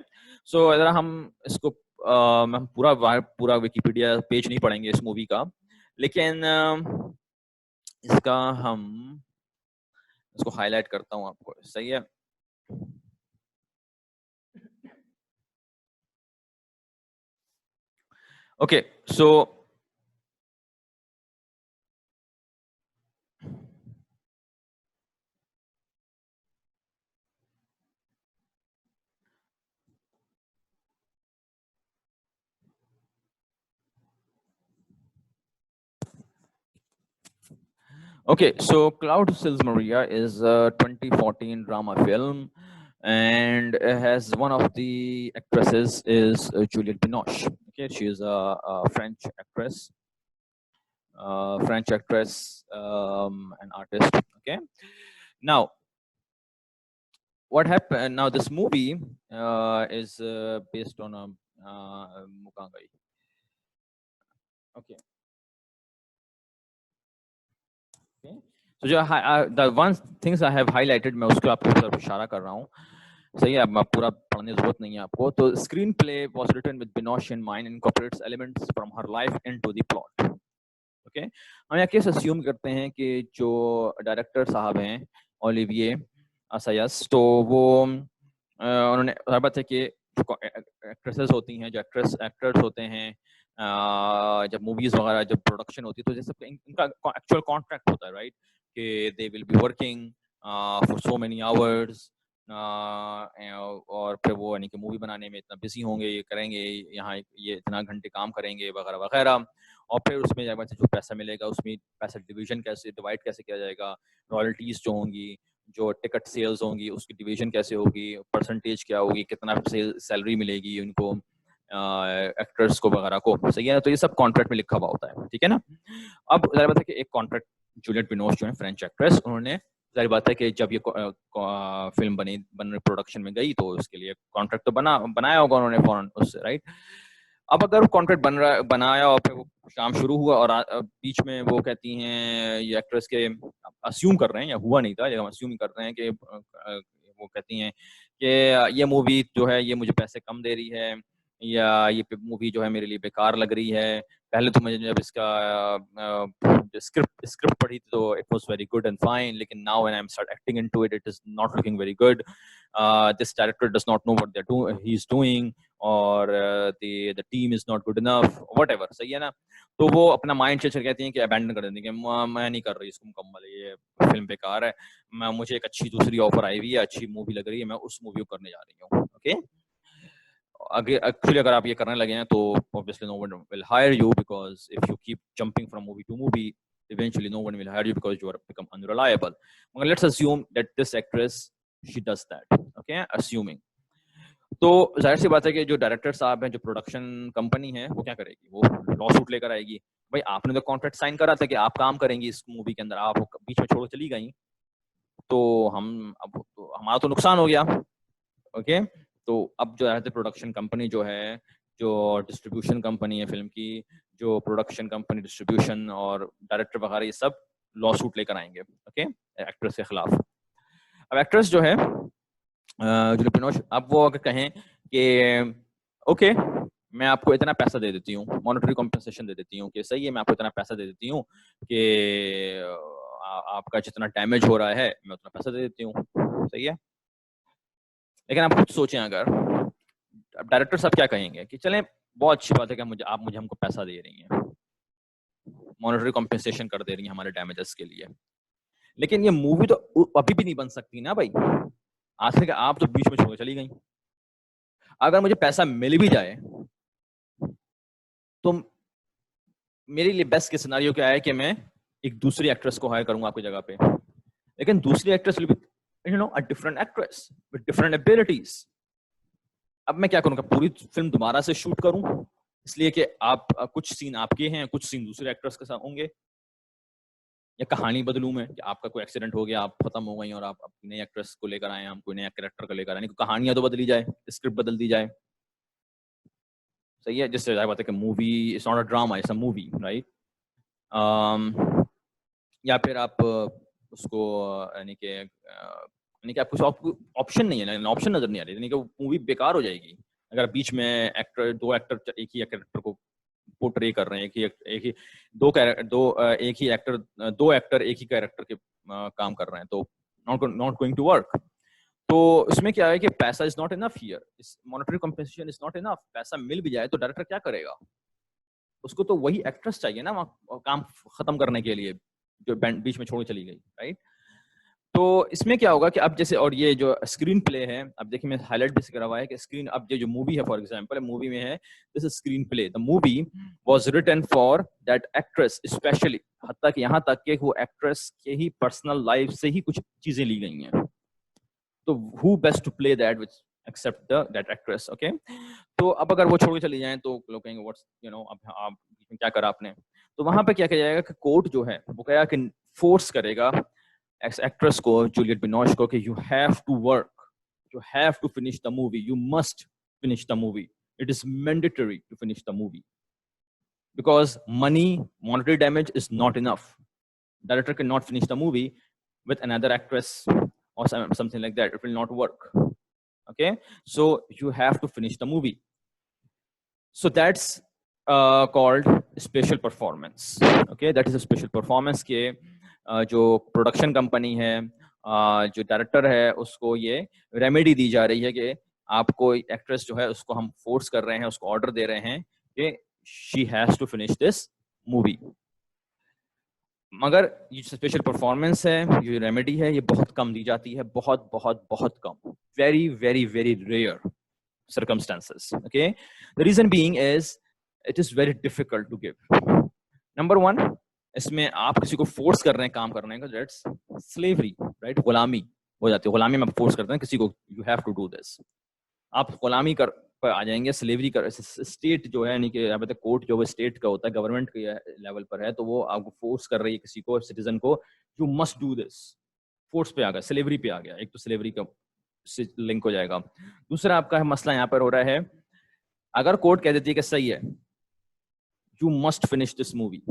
So अगर हम इसको हम पूरा विकिपीडिया पेज नहीं पढ़ेंगे इस मूवी का, लेकिन इसका हम इसको हाईलाइट करता हूँ आपको, सही है। Okay, so okay, so Cloud Sills Maria is a 2014 drama film, and it has one of the actresses is Juliette Binoche. Okay, she is a French actress, an artist. Okay, now what happened? Now this movie is based on a Mukangai. Okay. Okay. तो जो the one things I have highlighted, मैं उसको आपको तरफ इशारा कर रहा हूँ, सही है, अब पूरा पढ़ने की जरूरत नहीं है आपको। तो screen play was written with Binoche in mind, incorporates elements from her life into the plot. Okay, हम यहाँ केस अज्यूम करते हैं कि जो डायरेक्टर साहब हैं ओलिविये असायास, तो वो उन्होंने हर बात है कि एक्ट्रेसेस होती हैं, जो एक्टर्स होते हैं, जब मूवीज वगैरह जब प्रोडक्शन होती है तो जैसे इनका एक्चुअल कॉन्ट्रैक्ट होता है, राइट, कि they will be working for so many hours, और फिर वो यानी कि मूवी बनाने में इतना बिजी होंगे, ये करेंगे, यहाँ ये इतना घंटे काम करेंगे वगैरह वगैरह, और फिर उसमें जो पैसा मिलेगा उसमें पैसा डिवीजन कैसे डिवाइड कैसे किया जाएगा, रॉयल्टीज जो होंगी, जो टिकट सेल्स होंगी उसकी डिवीजन कैसे होगी, परसेंटेज क्या होगी, कितना सैलरी मिलेगी उनको एक्टर्स को वगैरह को, सही है। तो ये सब कॉन्ट्रैक्ट में लिखा हुआ होता है, ठीक है ना। अब जाहिर बात है कि एक कॉन्ट्रैक्ट जूलियट बिनोश जो है फ्रेंच एक्ट्रेस, उन्होंने जाहिर बात है कि जब ये फिल्म बन प्रोडक्शन में गई तो उसके लिए कॉन्ट्रैक्ट तो बनाया होगा उन्होंने फौरन उससे, राइट। अब अगर कॉन्ट्रैक्ट बनाया और फिर वो काम शुरू हुआ और बीच में वो कहती हैं ये एक्ट्रेस के, अस्यूम कर रहे हैं, या हुआ नहीं था, हम अस्यूम कर रहे हैं कि वो कहती हैं कि ये मूवी जो है ये मुझे पैसे कम दे रही है, या ये मूवी जो है मेरे लिए बेकार लग रही है। पहले तो मुझे जब इसका स्क्रिप्ट पढ़ी तो it was very good and fine, लेकिन now when I am start acting into it, it is not looking very good, this director does not know what he is doing, और the team is not good enough, whatever, सही है ना। तो वो अपना mind change कहती हैं कि अबैंडन कर देंगे, मैं नहीं कर रही इसको मुकम्मल, ये फिल्म बेकार है, मुझे एक अच्छी दूसरी ऑफर आई हुई है, अच्छी मूवी लग रही है, मैं उस मूवी को करने जा रही हूँ। ओके, एक्चुअली अगर आप ये करने लगे हैं तो obviously no one will hire you, because if you keep jumping from movie to movie, eventually no one will hire you because you are become unreliable. Well, let's assume that this actress, she does that, okay, assuming. तो जाहिर सी बात है कि जो director साहब हैं, जो production company है, वो क्या करेगी, वो लॉ सूट लेकर आएगी। भाई आपने तो कॉन्ट्रैक्ट साइन करा था कि आप काम करेंगी इस मूवी के अंदर, आप बीच में छोड़ चली गई, तो अब तो हमारा तो नुकसान हो गया। ओके, तो अब जो है प्रोडक्शन कंपनी जो है, जो डिस्ट्रीब्यूशन कंपनी है फिल्म की, जो प्रोडक्शन कंपनी, डिस्ट्रीब्यूशन और डायरेक्टर वगैरह, ये सब लॉ सूट लेकर आएंगे, ओके, एक्ट्रेस के खिलाफ। अब एक्ट्रेस जो है जूलियट बिनोश, अब वो अगर कहें कि ओके मैं आपको इतना पैसा दे देती हूँ, मॉनेटरी कॉम्पेंसेशन दे देती हूँ, कि सही है मैं आपको इतना पैसा दे देती हूँ कि आपका जितना डैमेज हो रहा है मैं उतना पैसा दे देती हूँ, सही है। लेकिन आप खुद सोचें, अगर डायरेक्टर साहब क्या कहेंगे कि चलें बहुत अच्छी बात है कि मुझे हमको पैसा दे रही हैं, मॉनेटरी कॉम्पेंसेशन कर दे रही हैं हमारे डैमेजेस के लिए, लेकिन ये मूवी तो अभी भी नहीं बन सकती ना भाई, आज से आप तो बीच में छोड़ चली गई। अगर मुझे पैसा मिल भी जाए तो मेरे लिए बेस्ट के सिनेरियो क्या है कि मैं एक दूसरी एक्ट्रेस को हायर करूंगा आपकी जगह पे, लेकिन दूसरी actress will be a different actress with different abilities. अब मैं क्या करूंगा, पूरी फिल्म दोबारा से शूट करूं, इसलिए कि आप कुछ सीन आपके हैं, कुछ सीन दूसरे एक्ट्रेस के साथ होंगे, या कहानी बदलूं मैं कि आपका कोई एक्सीडेंट हो गया, आप खत्म हो गई और आप नई एक्ट्रेस को लेकर आए, हम कोई नया कैरेक्टर को लेकर आए, कहानियां तो बदली जाए, स्क्रिप्ट बदल दी जाए, सही है। जिससे बात है कि movie is not a drama, it's a movie, right. या फिर आप उसको यानी कि आप कुछ ऑप्शन नहीं है, ऑप्शन नजर नहीं आ रही, यानी कि मूवी बेकार हो जाएगी अगर बीच में दो एक्टर एक ही कैरेक्टर को पोर्ट्रे कर रहे हैं, एक ही एक ही एक्टर, दो एक्टर एक ही कैरेक्टर के काम कर रहे हैं, तो नॉट गोइंग टू वर्क। तो इसमें क्या है कि पैसा is not enough here, monetary compensation is not enough. पैसा मिल भी जाए तो डायरेक्टर क्या करेगा, उसको तो वही एक्ट्रेस चाहिए ना काम खत्म करने के लिए जो बीच में छोड़ चली गई, राइट। तो इसमें क्या होगा कि अब जैसे, और ये जो स्क्रीन प्ले है, अब देखिए मैं हाईलाइट भी करा हुआ है कि स्क्रीन, अब ये जो मूवी है फॉर एग्जांपल, मूवी में है this is screen play, the movie was written for that actress specially, हत्ता कि यहाँ तक कि वो एक्ट्रेस के ही पर्सनल लाइफ से ही कुछ चीजें ली गई हैं, तो who best to play that which except that actress, okay। तो अब अगर वो छोड़ के चली जाएं तो लोग कहेंगे व्हाट्स अब आप क्या करा आपने। तो वहां पे क्या किया जाएगा कि कोर्ट जो है वो कहेगा कि फोर्स करेगा एक्ट्रेस को, जूलियट बिनोश को, कि you have to work, you have to finish the movie, you must finish the movie, it is mandatory to finish the movie, because money, monetary damage is not enough, Director cannot finish the movie with another actress or something like that. It will not work. Okay, so you have to finish the movie. So that's called special performance. Okay, that is a special performance के जो production company है, जो director है, उसको ये remedy दी जा रही है कि आपको एक्ट्रेस जो है उसको हम फोर्स कर रहे हैं, उसको ऑर्डर दे रहे हैं कि she has to finish this movie. मगर ये स्पेशल परफॉर्मेंस है, ये रेमेडी है, ये बहुत कम दी जाती है, बहुत बहुत बहुत कम, very very very rare circumstances. Okay, the reason being is it is very difficult to give. Number one, इसमें आप किसी को फोर्स कर रहे हैं काम करने का, that's slavery, right? गुलामी हो जाती है. गुलामी में आप फोर्स करते हैं किसी को, you have to do this. आप गुलामी कर पर आ जाएंगे, स्लेवरी कर. स्टेट जो है, यानी कि यहाँ पे कोर्ट जो है स्टेट का होता है, गवर्नमेंट के लेवल पर है, तो वो आपको फोर्स कर रही है किसी को, सिटीजन को, you must do this. Force पे आ गया, स्लेवरी पे आ गया. एक तो स्लेवरी का से लिंक हो जाएगा. दूसरा आपका मसला यहाँ पर हो रहा है, अगर कोर्ट कह देती है कि सही है, you must finish this movie.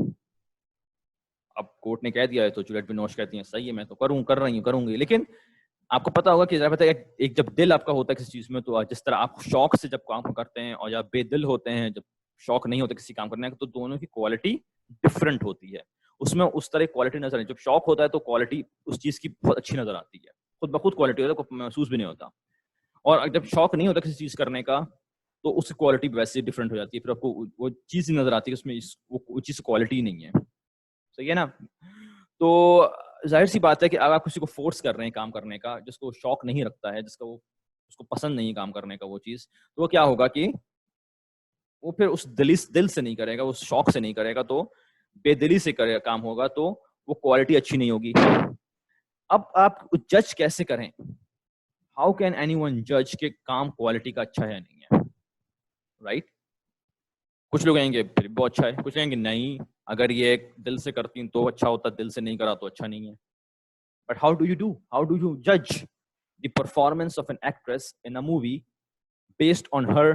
अब कोर्ट ने कह दिया है तो जुलियट बिनोश कहती है सही है, मैं तो कर रही हूँ, करूंगी. लेकिन आपको पता होगा कि एक जब दिल आपका होता है किसी चीज में, तो जिस तरह आप शौक से जब काम करते हैं और जब बेदिल होते हैं, जब शौक नहीं होता किसी काम करने का, तो दोनों की क्वालिटी डिफरेंट होती है. उसमें उस तरह क्वालिटी नजर नहीं. जब शौक होता है तो क्वालिटी उस चीज की बहुत अच्छी नजर आती है, खुद ब खुद क्वालिटी होता है, कोई महसूस भी नहीं होता. और जब शौक नहीं होता किसी चीज करने का, तो उसकी क्वालिटी वैसे डिफरेंट हो जाती है. फिर आपको वो चीज ही नजर आती है उसमें वो चीज क्वालिटी नहीं है. सही है ना? तो जाहिर सी बात है कि अगर आप किसी को फोर्स कर रहे हैं काम करने का, जिसको शौक नहीं रखता है, जिसका वो उसको पसंद नहीं काम करने का वो चीज, तो वो क्या होगा कि वो फिर उस दिल से नहीं करेगा, उस शौक से नहीं करेगा, तो बेदिली से करेगा काम होगा, तो वो क्वालिटी अच्छी नहीं होगी. अब आप जज कैसे करें? हाउ कैन एनीवन जज के काम क्वालिटी का अच्छा है नहीं है? राइट? कुछ लोग कहेंगे फिर बहुत अच्छा है, कुछ कहेंगे नहीं, अगर ये दिल से करती तो अच्छा होता, दिल से नहीं करा तो अच्छा नहीं है. बट हाउ डू यू जज the performance of an actress in a movie based on her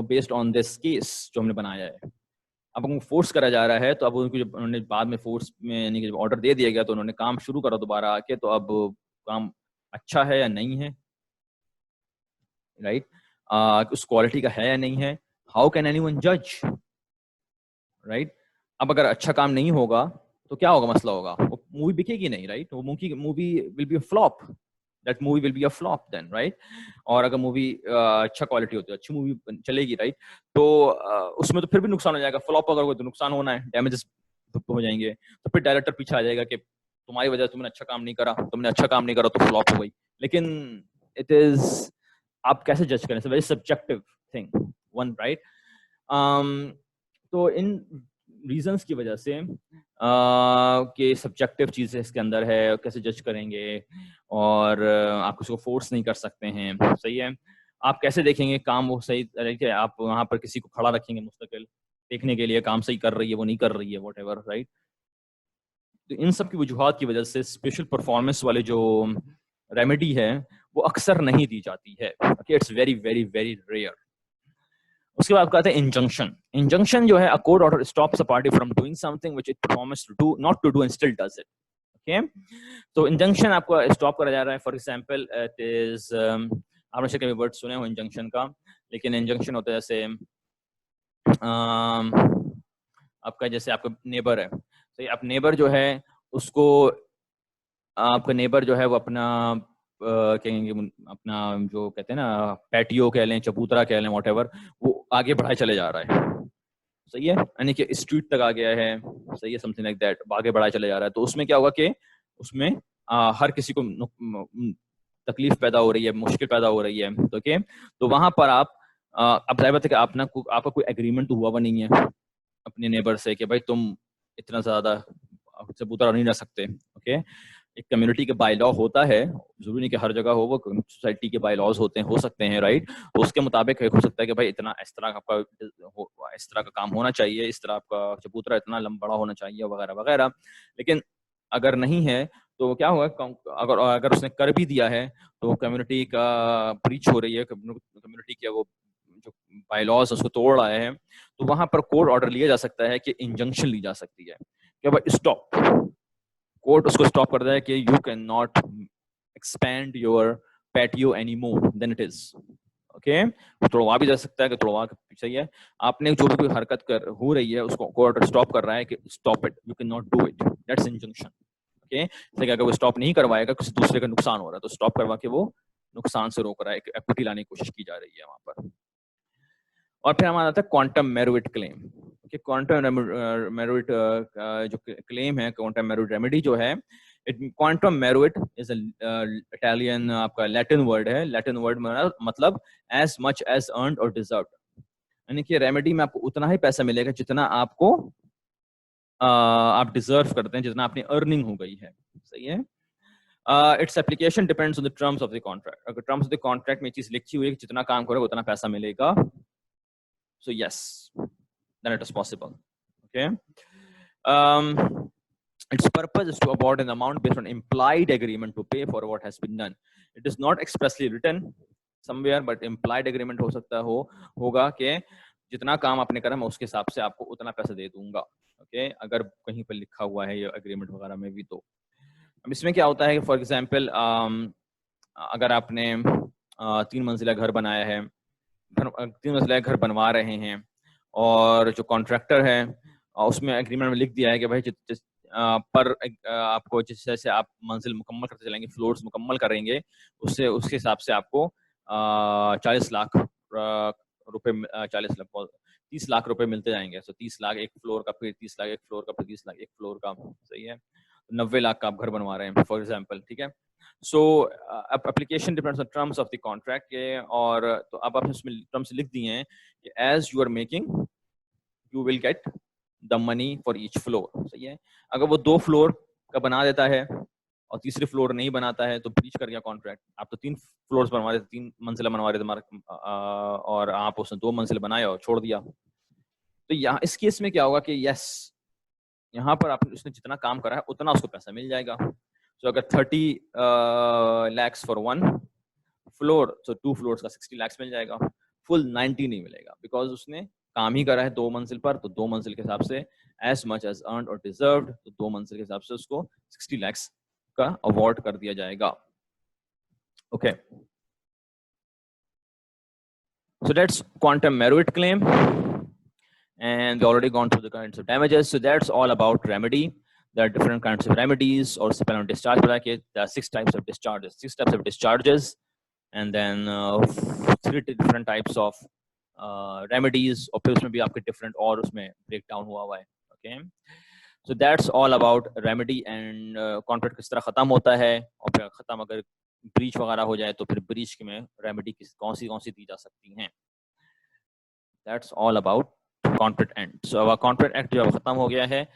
based on this case जो हमने बनाया है? अब उनको फोर्स करा जा रहा है, तो अब उनको जब उन्होंने बाद में फोर्स में, यानी कि जब ऑर्डर दे दिया गया, तो उन्होंने काम शुरू करा दोबारा आके, तो अब काम अच्छा है या नहीं है, राइट? उस क्वालिटी का है या नहीं है, हाउ कैन एनीवन जज, राइट? अब अगर अच्छा काम नहीं होगा तो क्या होगा, मसला होगा, वो मूवी बिकेगी नहीं, राइट? वो movie will be a flop, that movie will be a flop then, right? और अगर मूवी अच्छा क्वालिटी होती है, अच्छी मूवी चलेगी, राइट? तो उसमें तो फिर भी नुकसान हो जाएगा. फ्लॉप अगर हो तो नुकसान होना है, डैमेजेस हो जाएंगे. तो फिर डायरेक्टर पीछे आ जाएगा कि तुम्हारी वजह से तुमने अच्छा काम नहीं करा, तो फ्लॉप हो गई. लेकिन इट इज, आप कैसे जज करें? Very subjective thing one, right? तो इन रीजंस की वजह से कि सब्जेक्टिव चीज़ें इसके अंदर है, कैसे जज करेंगे, और आप किसी को फोर्स नहीं कर सकते हैं. सही है? आप कैसे देखेंगे काम वो सही तरीके? आप वहाँ पर किसी को खड़ा रखेंगे मुस्तकिल देखने के लिए, काम सही कर रही है, वो नहीं कर रही है, वॉट एवर, राइट? तो इन सब की वजूहत की वजह से स्पेशल परफॉर्मेंस वाले जो रेमेडी है वो अक्सर नहीं दी जाती है. It's very very very rare. उसके बाद कहते हैं इंजंक्शन. इंजंक्शन जो है, a court order stops a party from doing something which it promised to do, not to do and still does it. Okay, तो इंजंक्शन आपको स्टॉप करा जा रहा है. फॉर एग्जांपल, इट इज, आपने शायद कभी वर्ड सुने हो इंजंक्शन का, लेकिन इंजंक्शन होता है जैसे आपका, जैसे आपका नेबर है, तो आप नेबर जो है उसको, आपका नेबर जो है वो अपना कहेंगे, अपना जो कहते हैं ना, पैटियो कह लें, चबूतरा कह लें, व्हाटएवर, वो आगे बढ़ाए चले जा रहा है. सही है? यानी कि स्ट्रीट तक आ गया है. सही है? समथिंग लाइक दैट, आगे बढ़ाए चले जा रहा है. तो उसमें क्या होगा कि उसमें हर किसी को तकलीफ पैदा हो रही है, मुश्किल पैदा हो रही है. तो ओके, तो वहां पर आप, अब जाहिर बात है कि आपका कोई एग्रीमेंट तो हुआ नहीं है अपने नेबर से कि भाई तुम इतना ज्यादा चबूतरा नहीं रह सकते. ओके, एक कम्युनिटी के बाय लॉ होता है, जरूरी नहीं कि हर जगह हो, वो सोसाइटी के बाय लॉज होते हैं, हो सकते हैं, राइट? तो उसके मुताबिक हो सकता है कि भाई इतना इस तरह आपका इस तरह का काम होना चाहिए, इस तरह आपका चबूतरा इतना बड़ा होना चाहिए, वगैरह वगैरह. लेकिन अगर नहीं है तो क्या होगा, अगर उसने कर भी दिया है तो कम्युनिटी का ब्रीच हो रही है, कम्युनिटी के वो जो बाय लॉज उसको तोड़ रहा है, तो वहां पर कोर्ट ऑर्डर लिया जा सकता है कि इंजंक्शन ली जा सकती है कि भाई स्टॉप, कोर्ट उसको स्टॉप कर देता है कि you can not expand your patio any more then it is. Okay, तोड़वा भी जा सकता है कि तोड़वा सही है, आपने जो भी कोई हरकत कर हो रही है उसको कोर्ट स्टॉप कर रहा है कि stop it, you can not do it, that's injunction. Okay, लेकिन अगर वो स्टॉप नहीं करवाएगा, किसी दूसरे का नुकसान हो रहा है, तो स्टॉप करवा के वो नुकसान से रोक रहा है, इक्विटी लाने की कोशिश की जा रही है वहां पर। और फिर हमारा आता है क्वांटम मेरुइट क्लेम। कि क्वांटम मेरुइट जो क्लेम है, क्वांटम मेरुइट रेमेडी जो है, क्वांटम मेरुइट इज इटालियन आपका लैटिन वर्ड है, लैटिन वर्ड मतलब एज मच एज अर्न्ड और डिजर्व्ड, यानी कि रेमेडी में आपको उतना ही पैसा मिलेगा जितना आपको आप डिजर्व करते हैं, जितना आपने अर्निंग हो गई है। सही है। Its application depends on the terms of the contract. अगर टर्म्स ऑफ द कॉन्ट्रैक्ट में चीज लिखी हुई है कि जितना काम करोगे उतना पैसा मिलेगा, so yes, then it is possible. Okay. Its purpose is to award an amount based on implied agreement to pay for what has been done. It is not expressly written somewhere, but implied agreement हो सकता होगा कि जितना काम आपने करा मैं उसके हिसाब से आपको उतना पैसा दे दूंगा। ओके, अगर कहीं पर लिखा हुआ है ये एग्रीमेंट वगैरह में भी। तो अब इसमें क्या होता है कि फॉर एग्जांपल अगर आपने 3 मंजिला घर बनाया है, 3 मंजिला घर बनवा रहे हैं, और जो कॉन्ट्रैक्टर है उसमें एग्रीमेंट में लिख दिया है कि भाई पर आपको जिस जैसे आप मंजिल मुकम्मल करते चलेंगे, फ्लोर्स मुकम्मल करेंगे, उससे उसके हिसाब से आपको 40 लाख रुपए 40 लाख 30 लाख रुपए मिलते जाएंगे। सो 30 लाख एक फ्लोर का, फिर 30 लाख एक फ्लोर का, फिर 30 लाख एक फ्लोर का। सही है, 90 लाख का आप घर बनवा रहे हैं फॉर एग्जाम्पल। ठीक है, सो application depends on terms of the contract के, और तो अब आपने उसमें टर्म्स लिख दिए हैं कि as you are making you will get the money for each floor. सही है, अगर वो 2 फ्लोर का बना देता है और तीसरी फ्लोर नहीं बनाता है तो ब्रीच कर गया कॉन्ट्रैक्ट। आप तो 3 फ्लोर्स बनवा रहे थे, 3 मंजिला बनवा रहे थे, और आप उसने 2 मंजिल बनाया और छोड़ दिया। तो यहाँ इस केस में क्या होगा कि यस, यहाँ पर आपने उसने जितना काम करा है उतना उसको पैसा मिल जाएगा। तो अगर 30 lakhs फॉर 1 फ्लोर, तो 2 फ्लोर्स का 60 lakhs मिल जाएगा, फुल 90 नहीं मिलेगा, बिकॉज उसने काम ही करा है 2 मंजिल पर। तो 2 मंजिल के हिसाब से एज मच एज अर्न्ड और डिजर्व्ड, तो 2 मंजिल के हिसाब से उसको 60 lakhs का अवार्ड कर दिया जाएगा। Okay, so that's quantum meruit claim, and we already gone through the kinds of damages. So that's all about remedy. There are different kinds of remedies, और उससे पहले हम discharge बता के there are 6 types of discharges, 6 types of discharges, and then 3 different types of remedies, और फिर उसमें भी आपके different और उसमें breakdown हुआ है। Okay, so that's all about remedy and contract किस तरह खत्म होता है, और फिर खत्म अगर ब्रीच वगैरह हो जाए तो फिर ब्रीच में रेमेडी कौन सी दी जा सकती हैं। That's all about contract end. So our contract act जो खत्म हो गया है,